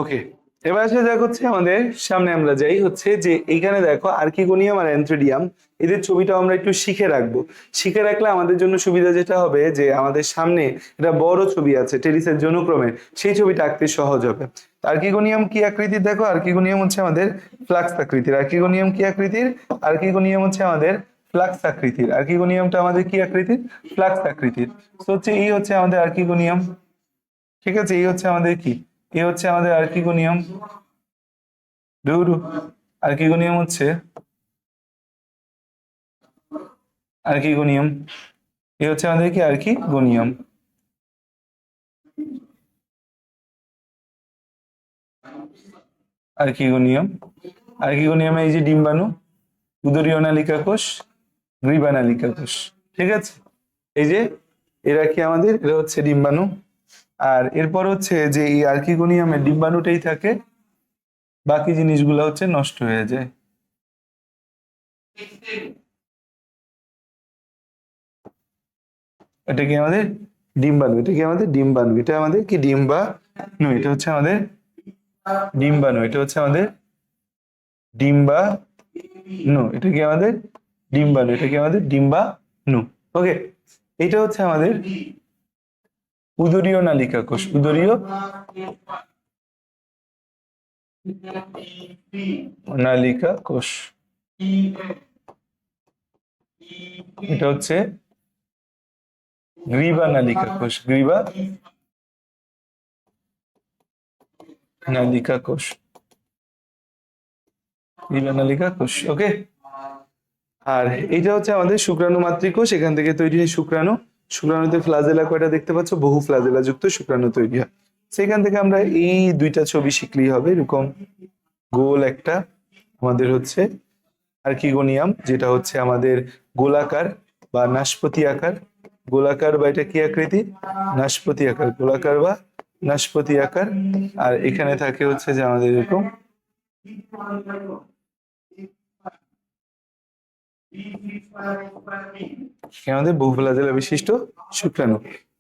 ওকে, এবার আসে যাক হচ্ছে আমাদের সামনে আমরা যাই হচ্ছে যে এইখানে দেখো আর্কিগোনিয়াম আর অ্যান্থ্রেডিয়াম এদের ছবিটাও আমরা একটু শিখে রাখবো। শিখে রাখলে আমাদের জন্য সুবিধা যেটা হবে যে আমাদের সামনে একটা বড় ছবি আছে টেরিসের জনুক্রমের, সেই ছবিটা আঁকতে সহজ হবে। আর্কিগোনিয়াম কি আকৃতির দেখো, আর্কিগোনিয়াম হচ্ছে আমাদের ফ্লাক্স আকৃতির। আর্কিগোনিয়াম কি আকৃতির? আর্কিগোনিয়াম হচ্ছে আমাদের ফ্লাক্স আকৃতির। আর্কিগোনিয়ামটা আমাদের কি আকৃতির? ফ্লাক্স আকৃতির। তো হচ্ছে এই হচ্ছে আমাদের আর্কিগোনিয়াম, ঠিক আছে? এই হচ্ছে আমাদের কি, এই হচ্ছে আমাদের আর্কিগোনিয়াম। আর্কিগোনিয়াম হচ্ছে আর্কিগোনিয়াম, এই হচ্ছে আমাদের কি আর্কিগোনিয়াম। আর্কিগোনিয়াম, আর্কিগোনিয়ামে এই যে ডিম্বাণু, উদরীয় নালিকা কোষ, গ্রীবা নালিকা কোষ, ঠিক আছে? এই যে এরা কি আমাদের, এরা হচ্ছে ডিম্বাণু। আর এরপর হচ্ছে যে এই আর্কিগোনিয়ামের ডিম্বাণুটাই থাকে, বাকি জিনিসগুলো হচ্ছে নষ্ট হয়ে যায়। এটা কি আমাদের ডিম্বাণু, এটা কি আমাদের ডিম্বাণু, এটা আমাদের কি ডিম্বাণু, এটা হচ্ছে আমাদের ডিম্বাণু, এটা হচ্ছে আমাদের ডিম্বাণু, এটা কি আমাদের ডিম্বাণু, এটা কি আমাদের ডিম্বাণু। ওকে, এটা হচ্ছে আমাদের উদরীয় নালিকা কোষ, উদরীয় নালিকা কোষ, এটা হচ্ছে গ্রীবা নালিকা কোষ, গ্রীবা নালিকা কোষ, গ্রীবা নালিকা কোষ। ওকে, আর এইটা হচ্ছে আমাদের শুক্রাণু মাতৃকোষ, এখান থেকে তৈরি হয় শুক্রাণু। শুক্রাণুতে ফ্লাজেলা কয়টা দেখতে পাচ্ছ? বহু ফ্লাজেলা যুক্ত শুক্রাণু তৈরি হয়। সেখান থেকে আমরা এই দুইটা ছবি শিখলেই হবে। এরকম গোল একটা আমাদের হচ্ছে আর্কিগোনিয়াম, যেটা হচ্ছে আমাদের গোলাকার বা নাশপতি আকার, গোলাকার বা এটা কি আকৃতি? নাশপতি আকার, গোলাকার বা নাশপতি আকার। আর এখানে থাকে হচ্ছে যে আমাদের এরকম আমাদের বহু ফ্লাজেলা বিশিষ্ট শুক্রাণু,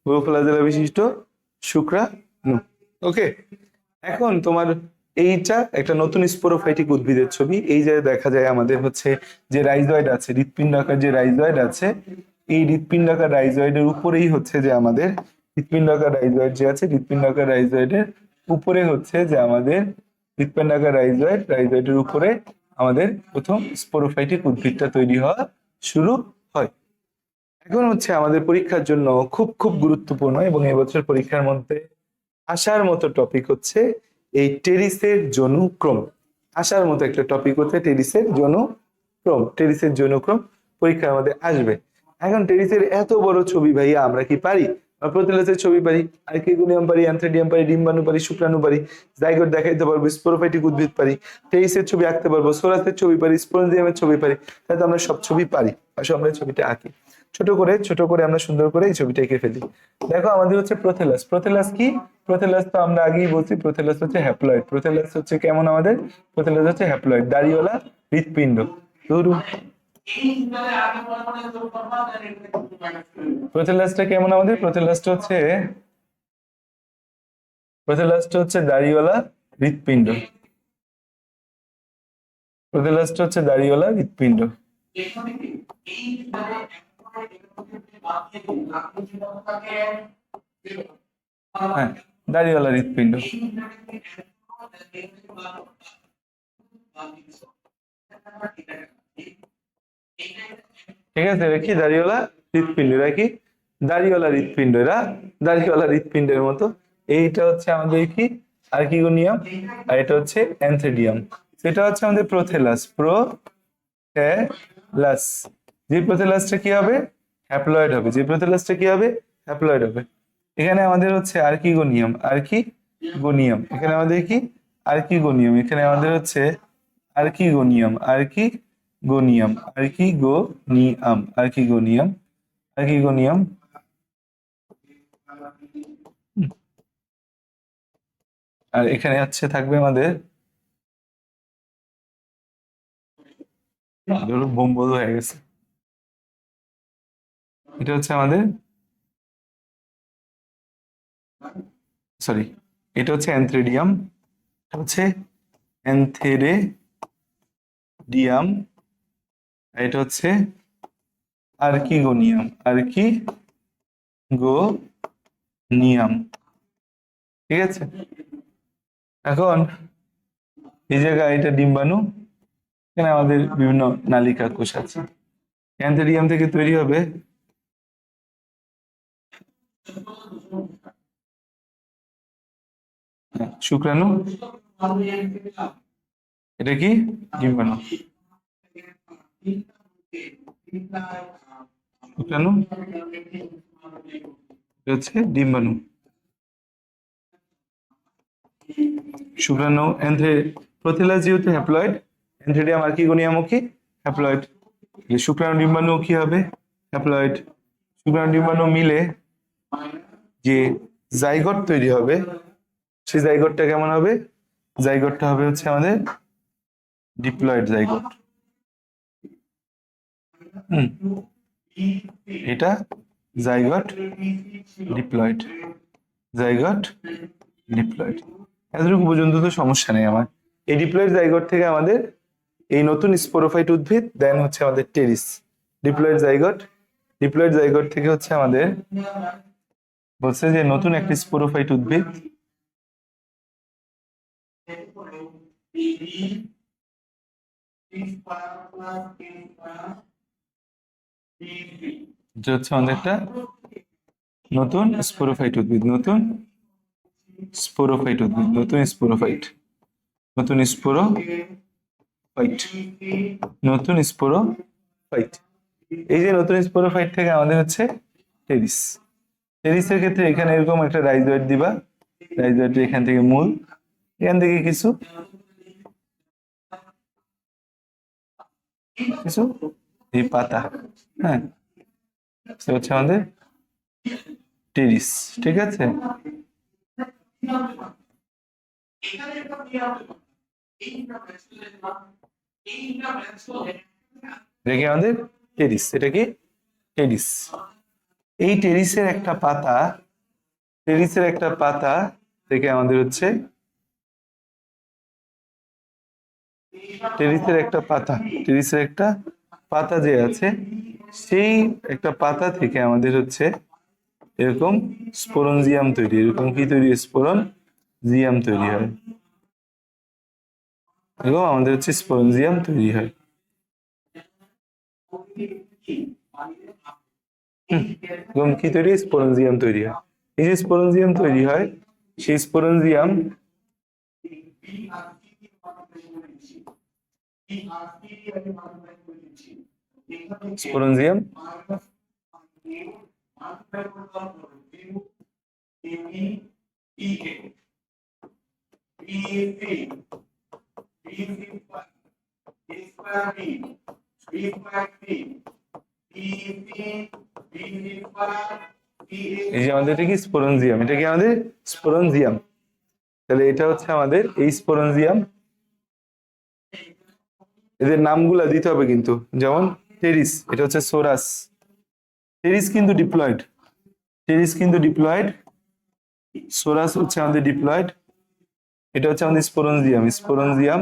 বহু ফ্লাজেলা বিশিষ্ট শুক্রাণু। ওকে, এখন তোমার এইটা একটা নতুন স্পোরোফাইটিক উদ্ভিদের ছবি। এই যে দেখা যায় আমাদের হচ্ছে যে রাইজয়েড আছে, হৃৎপিণ্ডাকার যে রাইজয়েড আছে, এই হৃৎপিণ্ডাকার রাইজয়েডের উপরেই হচ্ছে যে আমাদের হৃৎপিণ্ডাকার রাইজয়েড যে আছে, হৃৎপিণ্ডাকার রাইজয়েডের উপরে হচ্ছে যে আমাদের হৃৎপিণ্ডাকার রাইজয়েড, রাইজয়েডের উপরে আমাদের প্রথম স্পোরোফাইটিক উদ্ভিদটা তৈরি হওয়া শুরু হয়। এখন হচ্ছে আমাদের পরীক্ষার জন্য খুব খুব গুরুত্বপূর্ণ এবং এবছর পরীক্ষার মধ্যে আসার মতো টপিক হচ্ছে এই টেরিসের যৌনক্রম। আসার মতো একটা টপিক হচ্ছে টেরিসের যৌনক্রম, টেরিসের যৌনক্রম পরীক্ষার মধ্যে আসবে। এখন টেরিসের এত বড় ছবি ভাইয়া আমরা কি পারি? আমরা প্রোটিলাসের ছবি পারি, আর্কিগোনিয়াম পারি, অ্যান্থ্রেডিয়াম পারি, ডিম্বাণু পারি, শুক্রাণু পারি, জাইগোট দেখাইতে পারবো, স্পোরোফাইটিক উদ্ভিদ পারি, টেরিসের ছবি আঁকতে পারবো, সোরাসের ছবি পারি, স্পোরেঞ্জিয়ামের ছবি পারি। তাহলে তো আমরা সব ছবি পারি। আসলে আমরা ছবিটা আঁকি ছোট করে আমরা সুন্দর করে এই ছবিটা এঁকে ফেলি। দেখো আমাদের হচ্ছে প্রোথেলাস। প্রোথেলাস কি? প্রোথেলাস তো আমরা আগেই বলছি, প্রোথেলাস হচ্ছে হ্যাপ্লয়েড। প্রোথেলাস হচ্ছে কেমন আমাদের? প্রোথেলাস হচ্ছে হ্যাপ্লয়েড, দাড়িওয়ালা হৃৎপিণ্ড। ধরু প্রোথেলাসটা কেমন আমাদের? প্রোথেলাসটা হচ্ছে দাড়িওয়ালা হৃৎপিণ্ড, প্রোথেলাসটা হচ্ছে দাড়িওয়ালা হৃৎপিণ্ড। হ্যাঁ, দাড়িওয়ালা হৃৎপিণ্ড। ঠিক আছে, এরা কি দাড়িওয়ালা হৃৎপিণ্ড, এরা কি দাড়িওয়ালা হৃৎপিণ্ড, এরা দাড়িওয়ালা হৃৎপিণ্ডের মতো। এইটা হচ্ছে আমাদের কি আর্কিগোনিয়াম, আর এটা হচ্ছে অ্যানথেডিয়াম। সেটা হচ্ছে আমাদের প্রোথেলাস, প্রোথেলাস। যে প্রোথেলাসটা কি হবে, হ্যাপ্লয়েড হবে, যে প্রোথেলাসটা কি হবে, হ্যাপ্লয়েড হবে। এখানে আমাদের হচ্ছে আর্কিগোনিয়াম, আর্কিগোনিয়াম, এখানে আমাদের কি আর্কিগোনিয়াম, এখানে আমাদের হচ্ছে archegonium, archegonium, archegonium, archegonium, archegonium. আর এখানে হচ্ছে থাকবে আমাদের, ধরুন বোম্বল হয়ে গেছে, এটা হচ্ছে আমাদের, সরি, এটা হচ্ছে অ্যানথ্রেডিয়াম, এটা হচ্ছে অ্যানথেরেডিয়াম, আর এটা হচ্ছে আর্কিগোনিয়াম, আর্কিগোনিয়াম। ঠিক আছে, এখন এই জায়গায় এটা ডিম্বাণু, এখানে আমাদের বিভিন্ন নালিকা কোষ আছে। অ্যানথেরিয়াম থেকে তৈরি হবে শুক্রাণু, এটা কি ডিম্বাণু, শুক্রাণু, এটা হচ্ছে ডিম্বাণু। শুক্রাণু প্রোথেলাস যেহেতু হ্যাপ্লয়েড, অ্যানথেরিয়াম আর্কিগোনিয়ামও কি হ্যাপ্লয়েড, শুক্রাণু ডিম্বাণু কি হবে হ্যাপ্লয়েড। শুক্রাণু ডিম্বাণু মিলে যে জাইগোট তৈরি হবে, সেই জাইগোটটা কেমন হবে, জাইগোটটা হবে হচ্ছে আমাদের ডিপ্লয়েড জাইগোট। এটা জাইগোট ডিপ্লয়েড, জাইগোট ডিপ্লয়েড। এতটুকু পর্যন্ত তো সমস্যা নেই আমার। এই ডিপ্লয়েড জাইগোট থেকে আমাদের এই নতুন স্পোরোফাইট উদ্ভিদ, দেন হচ্ছে আমাদের teres. Diploid zygote, diploid zygote থেকে হচ্ছে আমাদের বলছে যে নতুন একটি স্পোরোফাইট উদ্ভিদ, যে হচ্ছে আমাদের একটা নতুন স্পোরোফাইট উদ্ভিদ, নতুন স্পোরোফাইট উদ্ভিদ, নতুন স্পোরোফাইট, নতুন স্পোরোফাইট, নতুন স্পোরোফাইট। এই যে নতুন স্পোরোফাইট থেকে আমাদের হচ্ছে টেরিস। টেরিসের ক্ষেত্রে এখানে এরকম একটা রাইজোয়েট দিবা, রাইজোয়েট এখান থেকে মূল, এখান থেকে কিছু কিছু এই পাতা, হ্যাঁ, সে হচ্ছে আমাদের টেরিস। ঠিক আছে, দেখি আমাদের টেরিস, এটা কি টেরিস। এই টেরিসের একটা পাতা, টেরিসের একটা পাতা থেকে আমাদের হচ্ছে টেরিসের একটা পাতা, টেরিসের একটা পাতা যে আছে, সেই একটা পাতা থেকে আমাদের হচ্ছে এরকম স্পোরনজিয়াম তৈরি, এরকম কি তৈরি, স্পোরনজিয়াম তৈরি হয়, এরকম আমাদের হচ্ছে স্পোরনজিয়াম তৈরি হয়। এরকম কি তৈরি, স্পোরনজিয়াম তৈরি হয়। এই যে স্পোরনজিয়াম তৈরি হয়, সেই স্পোরনজিয়াম স্পোরনজিয়াম এই যে আমাদের, এটা কি স্পোরনজিয়াম, এটা কি আমাদের স্পোরনজিয়াম। তাহলে এটা হচ্ছে আমাদের এই স্পোরনজিয়াম। এদের নামগুলা দিতে হবে কিন্তু, যেমন টেরিস, এটা হচ্ছে সোরাস, টেরিস কিন্তু ডিপ্লয়েড, টেরিস কিন্তু ডিপ্লয়েড, সোরাস হচ্ছে আমাদের ডিপ্লয়েড, এটা হচ্ছে আমাদের স্পোরনজিয়াম, স্পোরনজিয়াম,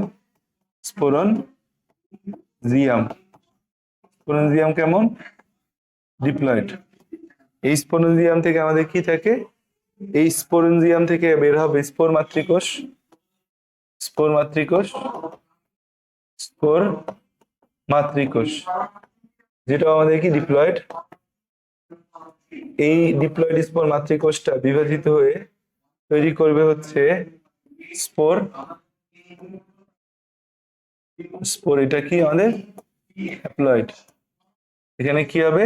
স্পোরনজিয়াম, স্পোরনজিয়াম কেমন ডিপ্লয়েড। এই স্পোরনজিয়াম থেকে আমাদের কি থাকে, এই স্পোরেঞ্জিয়াম থেকে বের হবে স্পোর মাতৃকোষ, স্পোর মাতৃকোষ, স্পোর মাতৃকোষ, যেটা আমাদের কি ডিপ্লয়েড। এই ডিপ্লয়েড স্পোর মাতৃকোষটা বিভাজিত হয়ে তৈরি করবে হচ্ছে স্পোর, স্পোর এটা কি আমাদের হ্যাপ্লয়েড। এখানে কি হবে,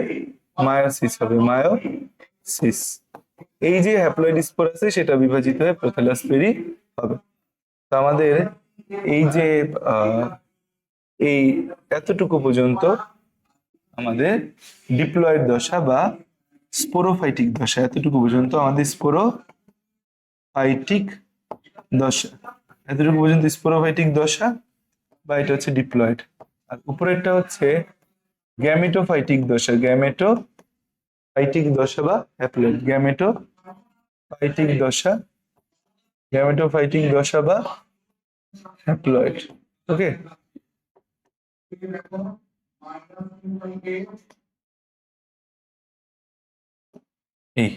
মায়োসিস হবে, মায়োসিস। এই যে হ্যাপ্লয়েড স্পোর আছে সেটা বিভাজিত হয়ে প্রোথ্যালাস তৈরি হবে। তো আমাদের এই যে এই এতটুকু পর্যন্ত আমাদের ডিপ্লয়েড দশা বা স্পোরোফাইটিক দশা, এতটুকু পর্যন্ত আমাদের স্পোরোফাইটিক দশা, এতটুকু পর্যন্ত স্পোরোফাইটিক দশা বা এটা হচ্ছে ডিপ্লয়েড। আর উপরেরটা হচ্ছে গ্যামেটোফাইটিক দশা, গ্যামেটোফাইটিক দশা বা হ্যাপ্লয়েড, গ্যামেটোফাইটিক দশা, গ্যামেটোফাইটিক দশা বা হ্যাপ্লয়েড। ওকে, এই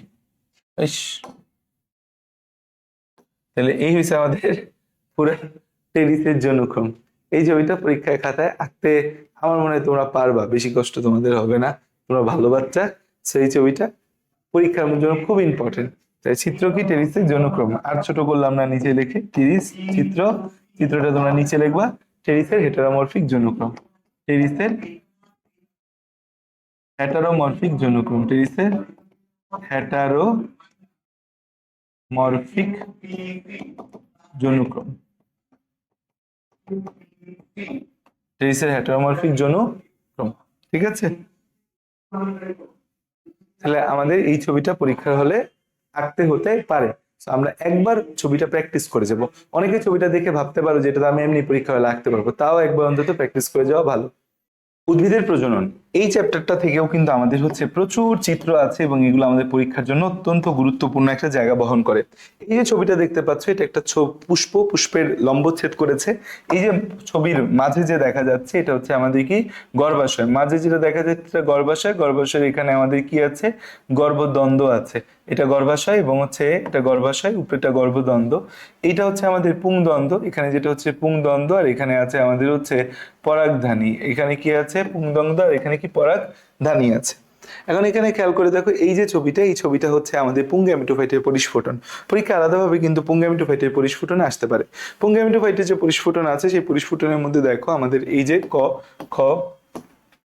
ইস, তাহলে এই হয়েছে আমাদের পুরো টেরিসের জনুক্রম। এই ছবিটা পরীক্ষায় খাতায় আঁকতে আমার মনে হয় তোমরা পারবা, বেশি কষ্ট তোমাদের হবে না, তোমরা ভালো বাচ্চা। সেই ছবিটা পরীক্ষার জন্য খুব ইম্পর্টেন্ট। তাই চিত্র কি টেরিসের জনুক্রম, আর ছোট করলাম না, নিচে লিখে টেরিস চিত্র, চিত্রটা তোমরা নিচে লিখবা টেরিসের হেটারোমরফিক জনুক্রম, টেরিসের হেটারোমরফিক জনুক্রম, টেরিসের হেটারোমরফিক জনুক্রম, টেরিসের হেটারোমরফিক জনুক্রম। ঠিক আছে, তাহলে আমাদের এই ছবিটা পরীক্ষার হলে আঁকতে হতে পারে। আমরা একবার ছবিটা প্র্যাকটিস করে যাব। অনেকে ছবিটা দেখে ভাবতে পারো যে এটা আমি এমনি পরীক্ষা হলে আঁকতে পারবো, তাও একবার অন্তত প্র্যাকটিস করে যাওয়া ভালো। উদ্ভিদের প্রজনন, এই চ্যাপ্টারটা থেকেও কিন্তু আমাদের হচ্ছে প্রচুর চিত্র আছে এবং এগুলো আমাদের পরীক্ষার জন্য অত্যন্ত গুরুত্বপূর্ণ একটা জায়গা বহন করে। এই যে ছবিটা দেখতে পাচ্ছ, এটা একটা পুষ্প, পুষ্পের লম্বচ্ছেদ করেছে। এই যে ছবির মাঝে যে দেখা যাচ্ছে এটা হচ্ছে আমাদের কি গর্ভাশয়, মাঝে যেটা দেখা যাচ্ছে এটা গর্ভাশয়, গর্ভাশয়ের এখানে আমাদের কি আছে, গর্ভদ্বন্দ্ব আছে। এটা গর্ভাশয় এবং হচ্ছে এটা গর্ভাশয়, উপরেটা গর্ভদ্বন্দ্ব। এইটা হচ্ছে আমাদের পুংদ্বন্দ্ব, এখানে যেটা হচ্ছে পুংদ্বন্দ্ব, আর এখানে আছে আমাদের হচ্ছে পরাগধানী। এখানে কি আছে, পুংদ্বন্দ্ব, আর এখানে কি পরাগধানী আছে। এখন এখানে খেয়াল করে দেখো, এই যে ছবিটা, এই ছবিটা হচ্ছে আমাদের পুংগ্যামেটোফাইটের পরিস্ফুটন। পরীক্ষা আলাদাভাবে কিন্তু পুংগ্যামেটোফাইটের পরিস্ফুটন আসতে পারে। পুংগ্যামেটোফাইটের যে পরিস্ফুটন আছে সেই পরিস্ফুটনের মধ্যে দেখো আমাদের এই যে ক, খ,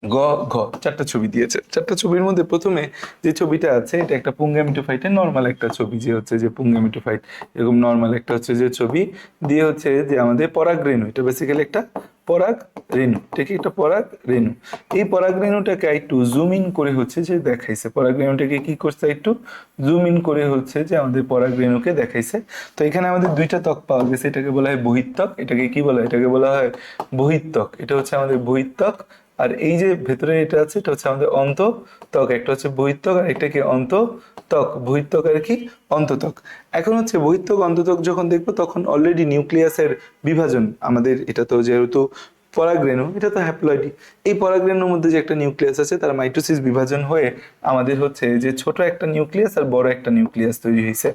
গ, ঘ, চারটা ছবি দিয়েছে। চারটা ছবির মধ্যে প্রথমে যে ছবিটা আছে এটা একটা পুংগ্যামেটোফাইটের নর্মাল একটা ছবি, যে হচ্ছে যে পুংগ্যামেটোফাইট এরকম নর্মাল একটা হচ্ছে যে ছবি দিয়ে হচ্ছে যে আমাদের পরাগ রেণু, এটা বেসিক্যালি একটা পরাগ রেণু, ঠিক একটা পরাগ রেণু। এই পরাগ রেণুটাকে একটু জুম ইন করে হচ্ছে যে দেখাইছে, পরাগ রেণুটাকে কি করছে, একটু জুম ইন করে হচ্ছে যে আমাদের পরাগ রেণুকে দেখাইছে। তো এখানে আমাদের দুইটা ত্বক পাওয়া গেছে, এটাকে বলা হয় বহিত্বক, এটাকে কি বলা হয়, এটাকে বলা হয় বহিত্বক। এটা হচ্ছে আমাদের বহিত্বক। আর এই যে ভেতরে এটা আছে এটা হচ্ছে আমাদের অন্তত্বক, একটা হচ্ছে বহিত্বক আর একটা কি অন্তত্বক, বহিত্বক আর কি অন্তত্বক। এখন হচ্ছে বহিত্বক অন্তত্বক যখন দেখবো তখন অলরেডি নিউক্লিয়াসের বিভাজন আমাদের, এটা তো যেহেতু পরাগরেণু, এটা তো হ্যাপ্লয়েডই, এই পরাগরেণুর মধ্যে যে একটা নিউক্লিয়াস আছে তার মাইটোসিস বিভাজন হয়ে আমাদের হচ্ছে যে ছোট একটা নিউক্লিয়াস আর বড় একটা নিউক্লিয়াস তৈরি হয়েছে।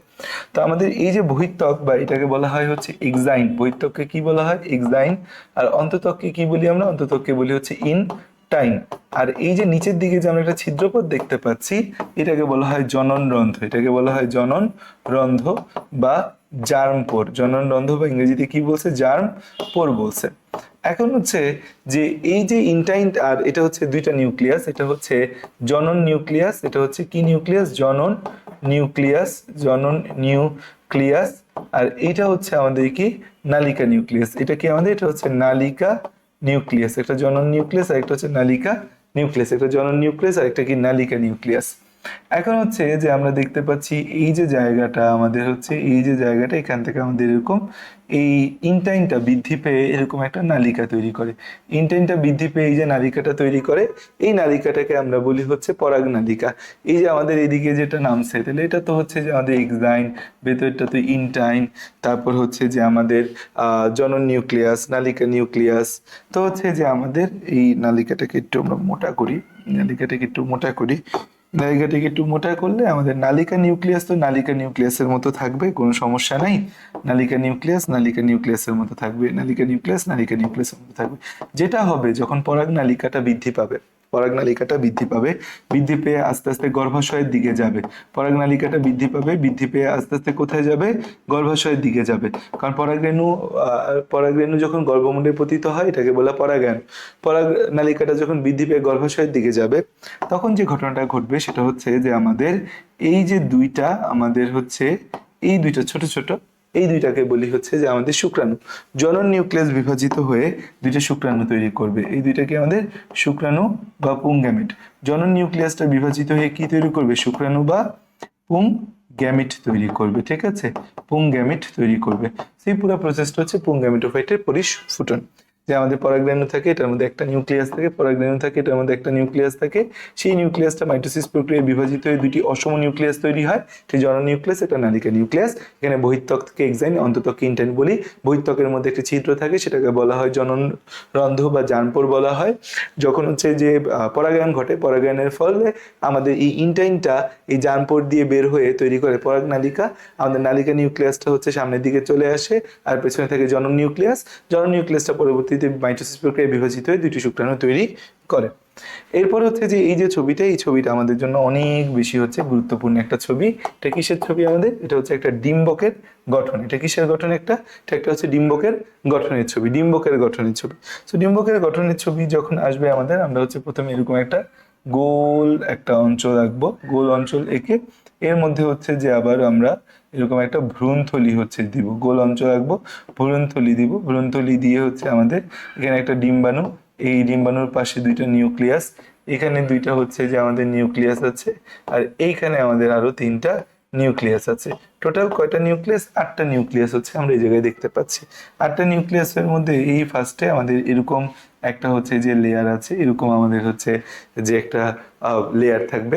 তো আমাদের এই যে বহিত্বক বা এটাকে বলা হয় হচ্ছে এক্সাইন, বহিত্বককে কি বলা হয়, এক্সাইন। আর অন্তত্বককে কি বলি আমরা, অন্তত্বককে বলি হচ্ছে ইনটাইন। আর এই যে নিচের দিকে যে আমরা একটা ছিদ্রপথ দেখতে পাচ্ছি এটাকে বলা হয় জনন রন্ধ্র, এটাকে বলা হয় জনন রন্ধ্র বা জার্ম পোর, জনন রন্ধ্র বা ইংরেজিতে কি বলছে, জার্ম পোর বলছে। এখন হচ্ছে যে এই যে ইনটাইন, আর এটা হচ্ছে দুইটা নিউক্লিয়াস, এটা হচ্ছে জনন নিউক্লিয়াস, এটা হচ্ছে কি নিউক্লিয়াস, জনন নিউক্লিয়াস, জনন নিউক্লিয়াস। আর এটা হচ্ছে আমাদের কি নালিকা নিউক্লিয়াস, এটা কি আমাদের, এটা হচ্ছে নালিকা নিউক্লিয়াস, একটা জনন নিউক্লিয়াস আর একটা হচ্ছে নালিকা নিউক্লিয়াস, একটা জনন নিউক্লিয়াস আর একটা কি নালিকা নিউক্লিয়াস। এখন হচ্ছে যে আমরা দেখতে পাচ্ছি এই যে জায়গাটা আমাদের হচ্ছে, এই যে জায়গাটা এখান থেকে আমাদের এরকম এই ইনটাইনটা বৃদ্ধি পেয়ে এরকম একটা নালিকা তৈরি করে, ইনটাইনটা বৃদ্ধি পেয়ে এই যে নালিকাটা তৈরি করে, এই নালিকাটাকে আমরা বলি হচ্ছে পরাগ নালিকা। এই যে আমাদের এদিকে যেটা নামছে তাহলে এটা তো হচ্ছে যে আমাদের এক্সাইন, ভেতরটা তো ইনটাইন, তারপর হচ্ছে যে আমাদের জনন নিউক্লিয়াস, নালিকা নিউক্লিয়াস। তো হচ্ছে যে আমাদের এই নালিকাটাকে একটু আমরা মোটা করি, নালিকাটাকে একটু মোটা করি, নালিকাটাকে একটু মোটা করলে আমাদের নালিকা নিউক্লিয়াস তো নালিকা নিউক্লিয়াসের মতো থাকবে, কোনো সমস্যা নাই। নালিকা নিউক্লিয়াস নালিকা নিউক্লিয়াসের মতো থাকবে, নালিকা নিউক্লিয়াস নালিকা নিউক্লিয়াসের মতো থাকবে। যেটা হবে যখন পরাগ নালিকাটা বৃদ্ধি পাবে, পরাগ নালিকাটা বৃদ্ধি পাবে, বৃদ্ধি পেয়ে আস্তে আস্তে গর্ভাশয়ের দিকে যাবে। পরাগ নালিকাটা বৃদ্ধি পাবে, বৃদ্ধি পেয়ে আস্তে আস্তে কোথায় যাবে? গর্ভাশয়ের দিকে যাবে। কারণ পরাগরেণু যখন গর্ভমুণ্ডে পতিত হয় এটাকে বলা পরাগায়ন। পরাগ নালিকাটা যখন বৃদ্ধি পেয়ে গর্ভাশয়ের দিকে যাবে তখন যে ঘটনাটা ঘটবে সেটা হচ্ছে যে আমাদের এই যে দুইটা আমাদের হচ্ছে এই দুইটা ছোট ছোট এই দুইটাকে বলি হচ্ছে যে আমাদের শুক্রাণু। জনন নিউক্লিয়াস বিভাজিত হয়ে দুইটা শুক্রাণু তৈরি করবে। এই দুইটাকে আমাদের শুক্রাণু বা পুংগ্যামেট। জনন নিউক্লিয়াসটা বিভাজিত হয়ে কি তৈরি করবে? শুক্রাণু বা পুং গ্যামিট তৈরি করবে। ঠিক আছে, পুং গ্যামিট তৈরি করবে। সেই পুরো প্রসেসটা হচ্ছে পুং গ্যামিটোফাইটের পরিস্ফুটন। যে আমাদের পরাগরেণু থাকে, এটার মধ্যে একটা নিউক্লিয়াস থাকে, পরাগরেণু থাকে, এটার মধ্যে একটা নিউক্লিয়াস থাকে। সেই নিউক্লিয়াসটা মাইটোসিস প্রক্রিয়ায় বিভাজিত হয়ে দুটি অসম নিউক্লিয়াস তৈরি হয়। এটি জনন নিউক্লিয়াস, এটা নালিকা নিউক্লিয়াস। এখানে বহিঃত্বককে এক্সাইন, অন্তত্বককে ইন্টাইন বলি। বহিঃত্বকের মধ্যে একটি ছিদ্র থাকে, সেটাকে বলা হয় জনন রন্ধ্র বা জানপোর বলা হয়। যখন হচ্ছে যে পরাগায়ন ঘটে, পরাগায়নের ফলে আমাদের এই ইন্টাইনটা এই জানপোর দিয়ে বের হয়ে তৈরি করে পরাগ নালিকা। আমাদের নালিকা নিউক্লিয়াসটা হচ্ছে সামনের দিকে চলে আসে, আর পেছনে থাকে জনন নিউক্লিয়াস। জনন নিউক্লিয়াসটা পরবর্তীতে মাইটোসিস প্রক্রিয়ায় বিভাজিত হয়ে দুটি শুক্রাণু তৈরি করে। এরপর হচ্ছে যে এই যে ছবিটা, এই ছবিটা আমাদের জন্য অনেক বেশি হচ্ছে গুরুত্বপূর্ণ একটা ছবি। এটা কিসের ছবি আমাদের? এটা হচ্ছে একটা ডিম্বকের গঠন। এটা কিসের গঠন? এটা একটা হচ্ছে ডিম্বকের গঠনের ছবি, ডিম্বকের গঠনের ছবি। তো ডিম্বকের গঠনের ছবি যখন আসবে আমাদের, আমরা হচ্ছে প্রথমে এরকম একটা গোল একটা অঞ্চল আঁকবো, গোল অঞ্চল এঁকে এর মধ্যে হচ্ছে যে আবার আমরা এরকম একটা ভ্রূণথলি হচ্ছে দিব, গোল অঞ্চল আঁকবো, ভ্রূণথলি দিব। ভ্রূণথলি দিয়ে হচ্ছে আমাদের এখানে একটা ডিম্বাণু, এই ডিম্বাণুর পাশে দুইটা নিউক্লিয়াস, এখানে দুইটা হচ্ছে যে আমাদের নিউক্লিয়াস আছে, আর এইখানে আমাদের আরো তিনটা নিউক্লিয়াস আছে। টোটাল কয়টা নিউক্লিয়াস? 8টা নিউক্লিয়াস হচ্ছে আমরা এই জায়গায় দেখতে পাচ্ছি। 8টা নিউক্লিয়াসের মধ্যে এই ফার্স্টে আমাদের এরকম একটা হচ্ছে যে লেয়ার আছে, এরকম আমাদের হচ্ছে যে একটা লেয়ার থাকবে।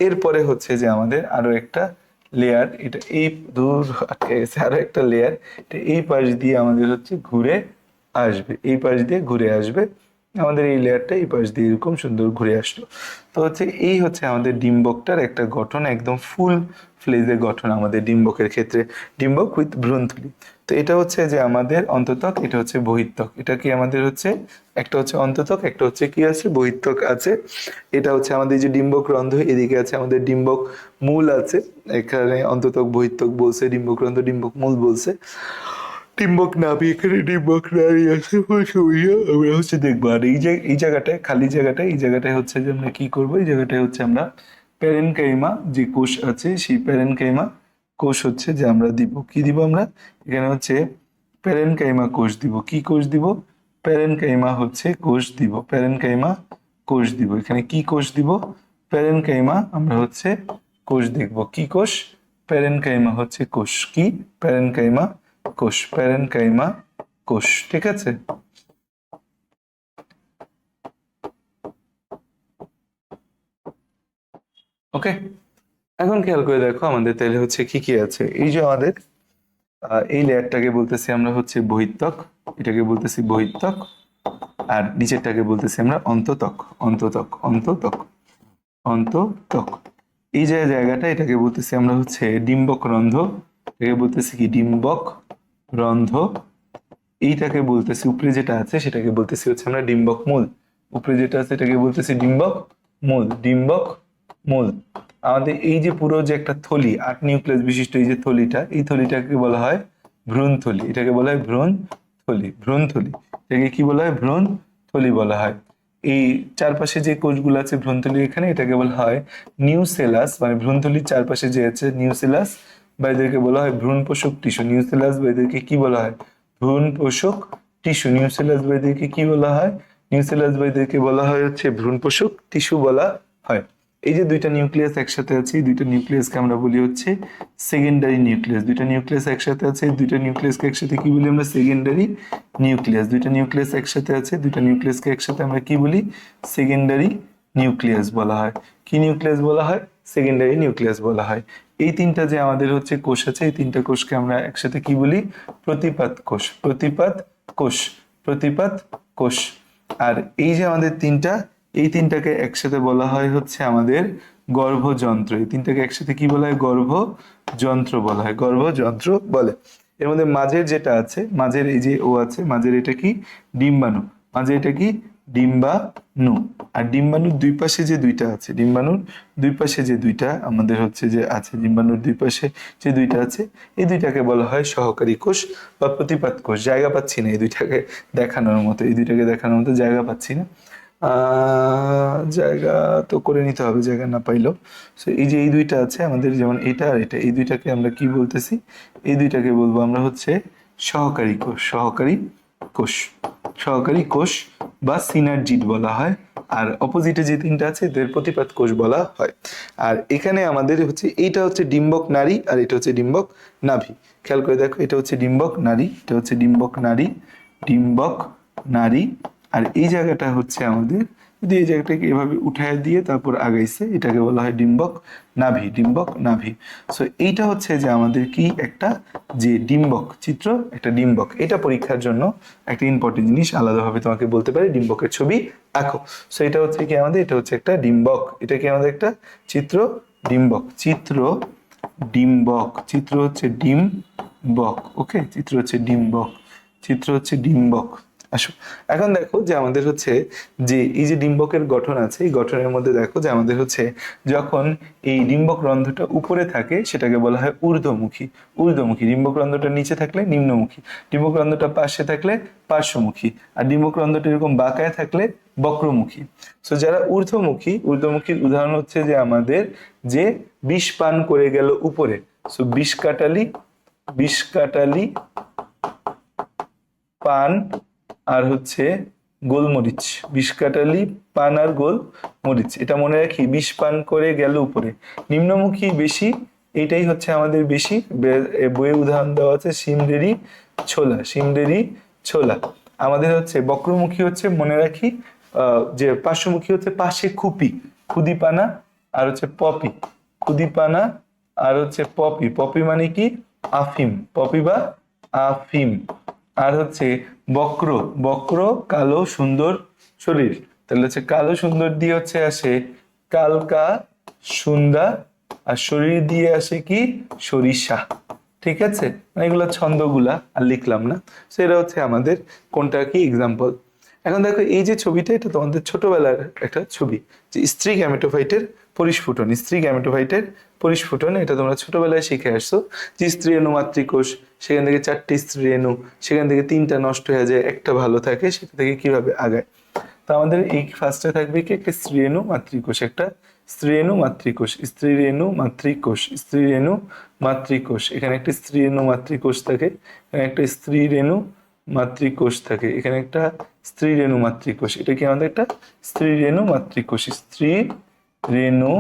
এরপরে হচ্ছে যে আমাদের আরো একটা লেয়ার, এটা এই দূর আটকে গেছে, আরো একটা লেয়ার, এটা এই পাশ দিয়ে আমাদের হচ্ছে ঘুরে আসবে, এই পাশ দিয়ে ঘুরে আসবে। আমাদের এই লেয়ারটা এই পাশ দিয়ে এরকম সুন্দর ঘুরে আসলো। তো হচ্ছে এই হচ্ছে আমাদের ডিম্বকটার একটা গঠন, একদম ফুল ফ্লেজের গঠন আমাদের ডিম্বকের ক্ষেত্রে, ডিম্বক উইথ ভ্রূণথলি। তো এটা হচ্ছে যে আমাদের অন্তত্বক, এটা হচ্ছে বহিঃত্বক। এটা কি আমাদের হচ্ছে একটা হচ্ছে অন্তত্বক, একটা হচ্ছে কি আছে? বহিঃত্বক আছে। এটা হচ্ছে আমাদের যে ডিম্বক রন্ধ্র, এদিকে আছে আমাদের ডিম্বক মূল আছে। এখানে অন্তত্বক বহিঃত্বক বলছে, ডিম্বক রন্ধ্র ডিম্বক মূল বলছে। ডিম্বক নাভি, এখানে ডিম্বক নাড়ি আছে, আমরা হচ্ছে দেখবো। আর এই যে এই জায়গাটায় খালি জায়গাটায়, এই জায়গাটায় হচ্ছে যে আমরা কি করবো, এই জায়গাটায় হচ্ছে আমরা প্যারেনকাইমা যে কোষ আছে, সেই প্যারেনকাইমা কোষ হচ্ছে যে আমরা দিব। কি দিব আমরা? এখানে হচ্ছে প্যারেনকাইমা কোষ দিব। কি কোষ দিব? প্যারেনকাইমা হচ্ছে কোষ দিব, প্যারেনকাইমা কোষ দিব। এখানে কি কোষ দিব? প্যারেনকাইমা আমরা হচ্ছে কোষ দেখব। কি কোষ? প্যারেনকাইমা হচ্ছে কোষ। কি? প্যারেনকাইমা কোষ, প্যারেনকাইমা কোষ। ঠিক আছে? ওকে, এখন খেয়াল করে দেখো আমাদের তাহলে হচ্ছে কি কি আছে। এই যে আমাদের এই লেয়ারটাকে বলতেছি আমরা হচ্ছে বহিঃত্বক, এটাকে বলতেছি বহিঃত্বক। আর নিচেরটাকে বলতেছি আমরা অন্তত্বক, অন্তত্বক, অন্তত্বক, অন্তত্বক। এই যে জায়গাটা, এটাকে বলতেছি আমরা হচ্ছে ডিম্বক রন্ধ্র, এটাকে বলতেছি কি? ডিম্বক রন্ধ্র। এইটাকে বলতেছি, উপরে যেটা আছে সেটাকে বলতেছি হচ্ছে আমরা ডিম্বক মূল। উপরে যেটা আছে এটাকে বলতেছি ডিম্বক মূল, ডিম্বক মূল। আমাদের এই যে পুরো যে একটা থলি, 8 নিউক্লিয়াস বিশিষ্ট এই যে থলিটা, এই থলিটাকে বলা হয় ভ্রূণথলি। এটাকে বলা হয় ভ্রূণথলি, ভ্রূণথলি। এটাকে কি বলা হয়? ভ্রূণথলি বলা হয়। এই চারপাশে যে কোষগুলো আছে ভ্রূণথলির এখানে, এটাকে বলা হয় নিউসেলাস। মানে ভ্রূণথলির চারপাশে যে আছে নিউসেলাস, বা এদেরকে বলা হয় ভ্রূণ পোষক টিস্যু। নিউসেলাস বা এদেরকে কি বলা হয়? ভ্রূণ পোষক টিস্যু। নিউসেলাস বা এদেরকে কি বলা হয়? নিউসেলাস বা এদেরকে বলা হয় হচ্ছে ভ্রূণ পোষক টিস্যু বলা হয়। এই যে দুইটা নিউক্লিয়াস একসাথে আছে, এই দুইটা নিউক্লিয়াসকে আমরা বলি হচ্ছে সেকেন্ডারি নিউক্লিয়াস। দুইটা নিউক্লিয়াস একসাথে আছে, দুইটা নিউক্লিয়াসকে একসাথে কি বলি আমরা? Secondary nucleus. দুইটা নিউক্লিয়াস একসাথে আছে, দুইটা নিউক্লিয়াসকে একসাথে আমরা কি বলি? সেকেন্ডারি নিউক্লিয়াস বলা হয়। কি নিউক্লিয়াস বলা হয়? সেকেন্ডারি নিউক্লিয়াস বলা হয়। এই তিনটা যে আমাদের হচ্ছে কোষ আছে, এই তিনটা কোষকে আমরা একসাথে কি বলি? প্রতিপাদ কোষ, প্রতিপাদ কোষ, প্রতিপাদ কোষ। আর এই যে আমাদের তিনটা, এই তিনটাকে একসাথে বলা হয় হচ্ছে আমাদের গর্ভযন্ত্র। এই তিনটাকে একসাথে কি বলা হয়? গর্ভযন্ত্র বলা হয়, গর্ভযন্ত্র বলে। এর মধ্যে মাঝের যেটা আছে, মাঝের এই যে ও আছে, মাঝের এটা কি? ডিম্বাণু। মাঝে এটা কি? ডিম্বাণু। আর ডিম্বাণুর দুই পাশে যে দুইটা আছে, ডিম্বাণুর দুই পাশে যে দুইটা আমাদের হচ্ছে যে আছে, ডিম্বাণুর দুই পাশে যে দুইটা আছে, এই দুইটাকে বলা হয় সহকারী কোষ বা প্রতিপাদ কোষ। জায়গা পাচ্ছি না এই দুইটাকে দেখানোর মতো, এই দুইটাকে দেখানোর মতো জায়গা পাচ্ছি না। জায়গা তো করে নিতে হবে, জায়গা না পাইলেও। সো এই যে এই দুইটা আছে আমাদের, যেমন এটা আর এটা, এই দুইটাকে আমরা কি বলতেছি? এই দুইটাকে বলবো আমরা হচ্ছে সহকারী কোষ, সহকারী কোষ, সহকারী কোষ বা সিনার্জিড বলা হয়। আর অপোজিটে যে তিনটা আছে এদের প্রতিপাদ কোষ বলা হয়। আর এখানে আমাদের হচ্ছে এইটা হচ্ছে ডিম্বক নাড়ি, আর এটা হচ্ছে ডিম্বক নাভি। খেয়াল করে দেখো, এটা হচ্ছে ডিম্বক নাড়ি, এটা হচ্ছে ডিম্বক নাড়ি, ডিম্বক নাড়ি। আর এই জায়গাটা হচ্ছে আমাদের, যদি এই জায়গাটাকে এভাবে উঠায় দিয়ে তারপর আগাইছে, এটাকে বলা হয় ডিম্বক নাভি, ডিম্বক নাভি। সো এইটা হচ্ছে যে আমাদের কি একটা যে ডিম্বক চিত্র, একটা ডিম্বক, এটা পরীক্ষার জন্য একটা ইম্পর্টেন্ট জিনিস। আলাদাভাবে তোমাকে বলতে পারি ডিম্বকের ছবি আঁকো। সো এটা হচ্ছে কি আমাদের, এটা হচ্ছে একটা ডিম্বক, এটা কি আমাদের একটা চিত্র ডিম্বক, চিত্র ডিম্বক, চিত্র হচ্ছে ডিম্বক। ওকে, চিত্র হচ্ছে ডিম্বক, চিত্র হচ্ছে ডিম্বক। আসো, এখন দেখো যে আমাদের হচ্ছে যে এই যে ডিম্বকের গঠন আছে, এই গঠনের মধ্যে দেখো যে আমাদের হচ্ছে যখন এই ডিম্বক রন্ধ্রটা উপরে থাকে সেটাকে বলা হয় ঊর্ধ্বমুখী, ঊর্ধ্বমুখী। ডিম্বক রন্ধ্রটা নিচে থাকলে নিম্নমুখী, ডিম্বক রন্ধ্রটা পাশে থাকলে পার্শ্বমুখী, আর ডিম্বক রন্ধ্রটা এরকম বাঁকায় থাকলে বক্রমুখী। সো যারা ঊর্ধ্বমুখী, ঊর্ধ্বমুখীর উদাহরণ হচ্ছে যে আমাদের যে বিষ পান করে গেল উপরে, সো বিষ কাটালি, বিষ কাটালি পান আর হচ্ছে গোলমরিচ, বিষ কাটালি পান আর গোলমরিচ, এটা মনে রাখি, বিষ পান করে গেল উপরে। নিম্নমুখী বেশি, এইটাই হচ্ছে আমাদের বেশি। বইয়ে উদাহরণ দেওয়া আছে সিমডেরি ছোলা, সিমডেরি ছোলা। আমাদের হচ্ছে বক্রমুখী হচ্ছে মনে রাখি, যে পার্শ্বমুখী হচ্ছে পাশে খুপি, খুদিপানা আর হচ্ছে পপি, খুদিপানা আর হচ্ছে পপি, পপি মানে কি? আফিম, পপি বা আফিম। আর হচ্ছে বক্র, বক্র কালো সুন্দর শরীর, তাহলে হচ্ছে কালো সুন্দর দিয়ে হচ্ছে আসে কালকা সুন্দা, আর শরীর দিয়ে আসে কি? সরিষা। ঠিক আছে, মানে এগুলো ছন্দগুলা আর লিখলাম না। সো এটা হচ্ছে আমাদের কোনটা কি এক্সাম্পল। এখন দেখো এই যে ছবিটা, এটা তোমাদের ছোটবেলার একটা ছবি, যে স্ত্রী গ্যামেটোফাইটের পরিস্ফুটন, স্ত্রী গ্যামেটোফাইটের পরিস্ফুটন, এটা তোমরা ছোটবেলায় শিখে আসছো যে স্ত্রী রেণু মাতৃকোষ, সেখান থেকে 4টি স্ত্রী রেণু, সেখান থেকে 3টা নষ্ট হয়ে যায়, একটা ভালো থাকে, সেটা থেকে কিভাবে আগায়। তো আমাদের এই ফার্স্টে থাকবে কি? একটা স্ত্রী রেণু মাতৃকোষ, একটা স্ত্রী রেণু মাতৃকোষ, স্ত্রী রেণু মাতৃকোষ, স্ত্রী রেণু মাতৃকোষ। এখানে একটা স্ত্রী রেণু মাতৃকোষ থাকে, এখানে একটা স্ত্রী রেণু মাতৃকোষ থাকে, এখানে একটা স্ত্রী রেণু মাতৃকোষ। এটা কি আমাদের একটা স্ত্রী রেণু মাতৃকোষ, স্ত্রী রেণু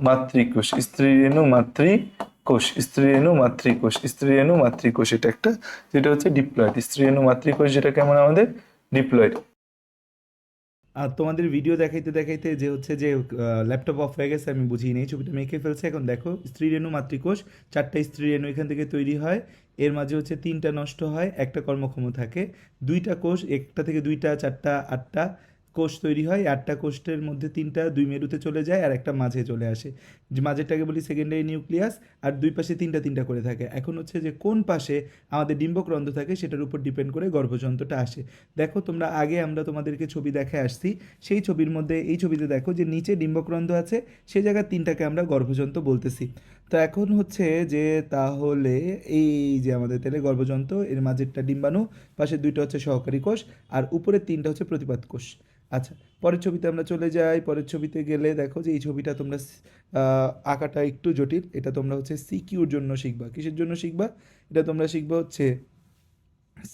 মাতৃকোষ, স্ত্রী রেণু মাতৃকোষ, স্ত্রী রেণু মাতৃকোষ, স্ত্রী রেণু মাতৃকোষ। এটা একটা, যেটা হচ্ছে ডিপ্লয়েড, স্ত্রী রেণু মাতৃকোষ, যেটা কেমন আমাদের ডিপ্লয়েড। আর তোমাদের ভিডিও দেখাইতে দেখাইতে যে হচ্ছে যে ল্যাপটপ অফ হয়ে গেছে, আমি বুঝিয়ে নেই, ছবিটা আমি এঁকে ফেলছে। এখন দেখো স্ত্রী রেণু মাতৃকোষ, 4টা স্ত্রী রেণু এখান থেকে তৈরি হয়, এর মাঝে হচ্ছে 3টা নষ্ট হয়, একটা কর্মক্ষম থাকে, 2টা কোষ, একটা থেকে 2টা 4টা 8টা কোষ তৈরি হয়। 8টা কোষের মধ্যে 3টা 2 মেরুতে চলে যায় আর একটা মাঝে চলে আসে, যে মাঝেরটাকে বলি সেকেন্ডারি নিউক্লিয়াস। আর দুই পাশে 3টা করে থাকে। এখন হচ্ছে যে কোন পাশে আমাদের ডিম্বক রন্ধ্র থাকে সেটার উপর ডিপেন্ড করে গর্ভযন্ত্রটা আসে। দেখো তোমরা আগে আমরা তোমাদেরকে ছবি দেখে আসছি, সেই ছবির মধ্যে এই ছবিতে দেখো যে নিচে ডিম্বকরন্ধ্র আছে, সেই জায়গায় 3টাকে আমরা গর্ভযন্ত্র বলতেছি। তো এখন হচ্ছে যে তাহলে এই যে আমাদের তাহলে গর্ভযন্ত্র, এর মাঝেরটা ডিম্বাণু, পাশের 2টা হচ্ছে সহকারী কোষ, আর উপরের 3টা হচ্ছে প্রতিপাদ কোষ। আচ্ছা, পরের ছবিতে আমরা চলে যাই। পরের ছবিতে গেলে দেখো যে এই ছবিটা তোমরা আঁকাটা একটু জটিল, এটা তোমরা হচ্ছে সিকিউর জন্য শিখবা। কিসের জন্য শিখবা? এটা তোমরা শিখবা হচ্ছে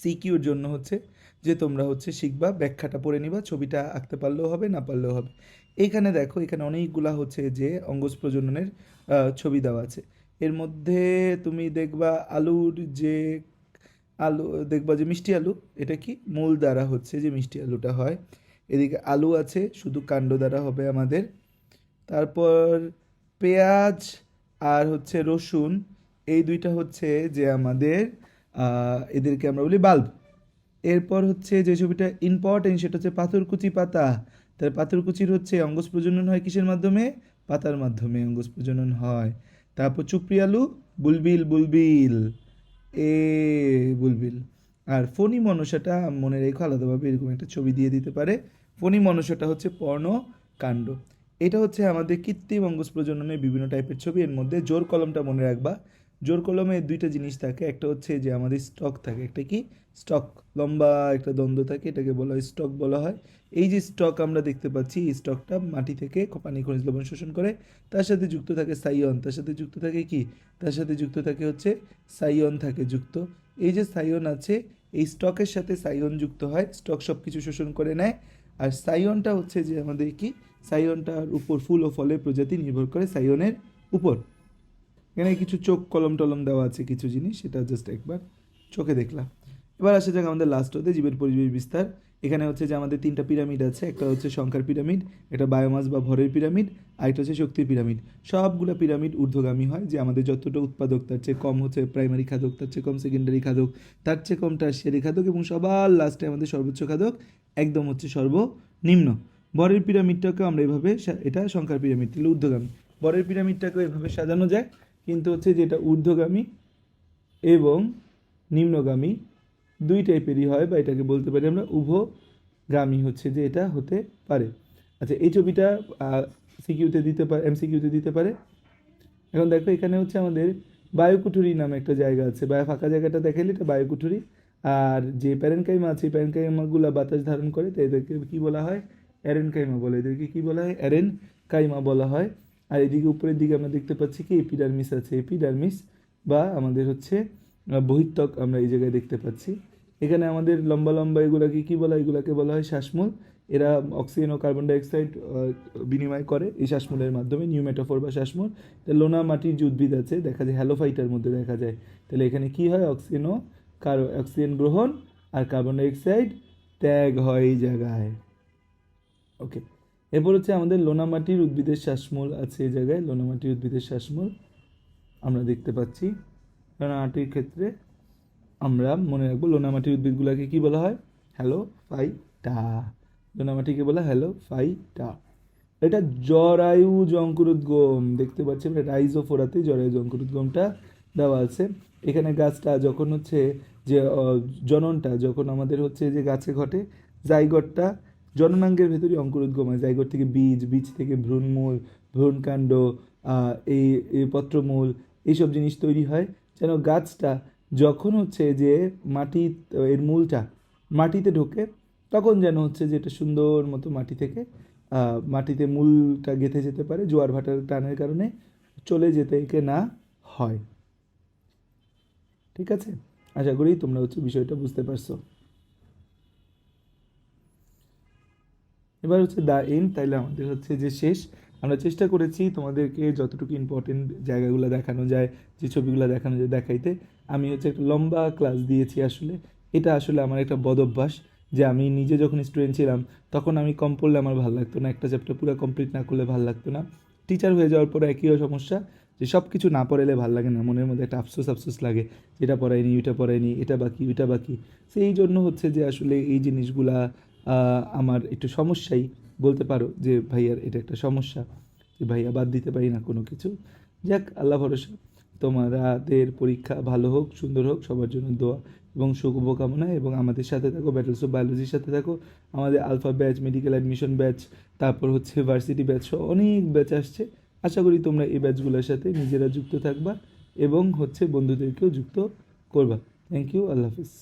সিকিউর জন্য, হচ্ছে যে তোমরা হচ্ছে শিখবা, ব্যাখ্যাটা পড়ে নিবা, ছবিটা আঁকতে পারলেও হবে, না পারলেও হবে। এইখানে দেখো, এখানে অনেকগুলা হচ্ছে যে অঙ্গজ প্রজননের ছবি দেওয়া আছে। এর মধ্যে তুমি দেখবা আলুর যে আলু, দেখবা যে মিষ্টি আলু, এটা কি মূল দ্বারা হচ্ছে যে মিষ্টি আলুটা হয়। এদিকে আলু আছে, শুধু কাণ্ড দ্বারা হবে আমাদের। তারপর পেঁয়াজ আর হচ্ছে রসুন, এই দুইটা হচ্ছে যে আমাদের এদেরকে আমরা বলি বাল্ব। এরপর হচ্ছে যে ছবিটা ইম্পর্টেন্ট, সেটা হচ্ছে পাথরকুচি পাতা। তার পাথরকুচির হচ্ছে অঙ্গজ প্রজনন হয় কিসের মাধ্যমে? পাতার মাধ্যমে অঙ্গজ প্রজনন হয়। তারপর চুপড়িয়ালু, বুলবিল বুলবিল, এ বুলবিল। আর ফণী মনসাটা মনে রেখো আলাদাভাবে, এরকম একটা ছবি দিয়ে দিতে পারে। ফণী মনসাটা হচ্ছে পর্ণকাণ্ড। এটা হচ্ছে আমাদের কৃত্রিম অঙ্গজ প্রজননের বিভিন্ন টাইপের ছবি। এর মধ্যে জোর কলমটা মনে রাখবা। জোর কলমে দুইটা জিনিস থাকে, একটা হচ্ছে যে আমাদের স্টক থাকে, একটা কি স্টক, লম্বা একটা দ্বন্দ্ব থাকে, এটাকে বলা হয় স্টক বলা হয়। এই যে স্টক আমরা দেখতে পাচ্ছি, এই স্টকটা মাটি থেকে পানি খনিজ লবণ শোষণ করে। তার সাথে যুক্ত থাকে সাইয়ন, তার সাথে যুক্ত থাকে কি, তার সাথে যুক্ত থাকে হচ্ছে সাইয়ন থাকে যুক্ত। এই যে সাইয়ন আছে, এই স্টকের সাথে সাইয়ন যুক্ত হয়, স্টক সব কিছু শোষণ করে নেয়। আর সাইয়নটা হচ্ছে যে আমাদের কি, সাইয়নটার উপর ফুল ও ফলের প্রজাতি নির্ভর করে সাইয়নের উপর। এখানে কিছু চোখ কলম টলম দেওয়া আছে, কিছু জিনিস, সেটা জাস্ট একবার চোখে দেখলাম। এবার আসা যাক আমাদের লাস্ট হতে জীবের পরিবেশ বিস্তার। এখানে হচ্ছে যে আমাদের তিনটা পিরামিড আছে, একটা হচ্ছে সংখ্যার পিরামিড, একটা বায়োমাস বা ভরের পিরামিড, আর একটা হচ্ছে শক্তির পিরামিড। সবগুলো পিরামিড ঊর্ধ্বগামী হয়, যে আমাদের যতটা উৎপাদক তার চেয়ে কম হচ্ছে প্রাইমারি খাদক, তার চেয়ে কম সেকেন্ডারি খাদক, তার চেয়ে কম টারশিয়ারি খাদক, এবং সবার লাস্টে আমাদের সর্বোচ্চ খাদক একদম হচ্ছে সর্বনিম্ন। ভরের পিরামিডটাকেও আমরা এভাবে, এটা সংখ্যার পিরামিড তাহলে ঊর্ধ্বগামী, ভরের পিরামিডটাকেও এভাবে সাজানো যায়, কিন্তু হচ্ছে যেটা ঊর্ধ্বগামী এবং নিম্নগামী দুই টাইপেরই হয়, বা এটাকে বলতে পারি আমরা উভগামী হচ্ছে যে এটা হতে পারে। আচ্ছা, এই ছবিটা সিকিউতে দিতে পারে, এমসিকিউতে দিতে পারে। এখন দেখো এখানে হচ্ছে আমাদের বায়ুকুঠুরি নামে একটা জায়গা আছে, ফাঁকা জায়গাটা দেখাইলে এটা বায়ুকুঠুরি। আর যে প্যারেনকাইমা আছে, এই প্যারেনকাইমাগুলো বাতাস ধারণ করে, তো এদেরকে কী বলা হয়, অ্যারেনকাইমা বলে। এদেরকে কী বলা হয়, অ্যারেনকাইমা বলা হয়। আর এদিকে উপরের দিকে আমরা দেখতে পাচ্ছি কি এপিডার্মিস আছে, এপিডার্মিস বা আমাদের হচ্ছে বহিত্বক আমরা এই জায়গায় দেখতে পাচ্ছি। এখানে আমাদের লম্বা লম্বা এগুলাকে কী বলা হয়, এগুলাকে বলা হয় শ্বাসমূল। এরা অক্সিজেন ও কার্বন ডাইঅক্সাইড বিনিময় করে এই শ্বাসমূলের মাধ্যমে, নিউমেটোফোর বা শ্বাসমূল। লোনা মাটির যে উদ্ভিদ আছে দেখা যায় হ্যালোফাইটার মধ্যে দেখা যায়। তাহলে এখানে কি হয়, অক্সিজেন গ্রহণ আর কার্বন ডাইঅক্সাইড ত্যাগ হয় এই জায়গায়। ওকে, এরপর হচ্ছে আমাদের লোনা মাটির উদ্ভিদের শ্বাসমূল আছে এই জায়গায়, লোনা মাটির উদ্ভিদের শ্বাসমূল আমরা দেখতে পাচ্ছি। লোনা মাটির ক্ষেত্রে আমরা মনে রাখবো লোনা মাটির উদ্ভিদগুলোকে কি বলা হয়, হ্যালোফাইটা। লোনা মাটিকে বলা হ্যালোফাইটা। এটা জরায়ুজ অঙ্কুরোদ্গম দেখতে পাচ্ছি আমরা, রাইজোফোরাতে জরায়ুজ অঙ্কুরোদ্গমটা দেওয়া আছে। এখানে গাছটা যখন হচ্ছে যে জননটা যখন আমাদের হচ্ছে যে গাছে ঘটে, জাইগটটা জননাঙ্গের ভেতরে অঙ্কুরোদ্গম হয়, জাইগট থেকে বীজ, বীজ থেকে ভ্রূণমূল, ভ্রূণকাণ্ড, এই পত্রমূল, এইসব জিনিস তৈরি হয়। যেন গাছটা যখন হচ্ছে যে মাটি, এর মূলটা মাটিতে ঢোকে, তখন যেন হচ্ছে যে এটা সুন্দর মতো মাটি থেকে মাটিতে মূলটা গেঁথে যেতে পারে, জোয়ার ভাটার টানের কারণে চলে যেতে একে না হয়। ঠিক আছে, আশা করি তোমরা হচ্ছে বিষয়টা বুঝতে পারছো। এবার হচ্ছে দ্য এন্ড, তাইলে আমাদের হচ্ছে যে শেষ। আমরা চেষ্টা করেছি তোমাদেরকে যতটুকু ইম্পর্টেন্ট জায়গাগুলো দেখানো যায়, যে ছবিগুলো দেখানো যায় দেখাইতে। আমি হচ্ছে একটা লম্বা ক্লাস দিয়েছি আসলে। এটা আসলে আমার একটা বদ অভ্যাস, যে আমি নিজে যখন স্টুডেন্ট ছিলাম তখন আমি কম পড়লে আমার ভালো লাগতো না, একটা চ্যাপ্টার পুরো কমপ্লিট না করলে ভালো লাগতো না। টিচার হয়ে যাওয়ার পরে একই সমস্যা, যে সব কিছু না পড়াইলে ভালো লাগে না, মনের মধ্যে একটা আফসোস লাগে, যেটা পড়াইনি, ওইটা পড়াইনি, এটা বাকি ওইটা বাকি। সেই জন্য হচ্ছে যে আসলে এই জিনিসগুলা আমার একটু সমস্যাই বলতে পারো, যে ভাইয়ার এটা একটা সমস্যা, যে ভাইয়া বাদ দিতে পারি না কোনো কিছু। যাক, আল্লাহ ভরসা, তোমাদের পরীক্ষা ভালো হোক, সুন্দর হোক, সবার জন্য দোয়া এবং শুভকামনা। এবং আমাদের সাথে থাকো, ব্যাটলস অফ বায়োলজির সাথে থাকো। আমাদের alpha batch, medical admission batch, তারপর হচ্ছে ভার্সিটি ব্যাচ সহ অনেক ব্যাচ আসছে। আশা করি তোমরা এই ব্যাচগুলোর সাথে নিজেরা যুক্ত থাকবা এবং হচ্ছে বন্ধুদেরকেও যুক্ত করবা। থ্যাংক ইউ, আল্লাহ হাফিজ।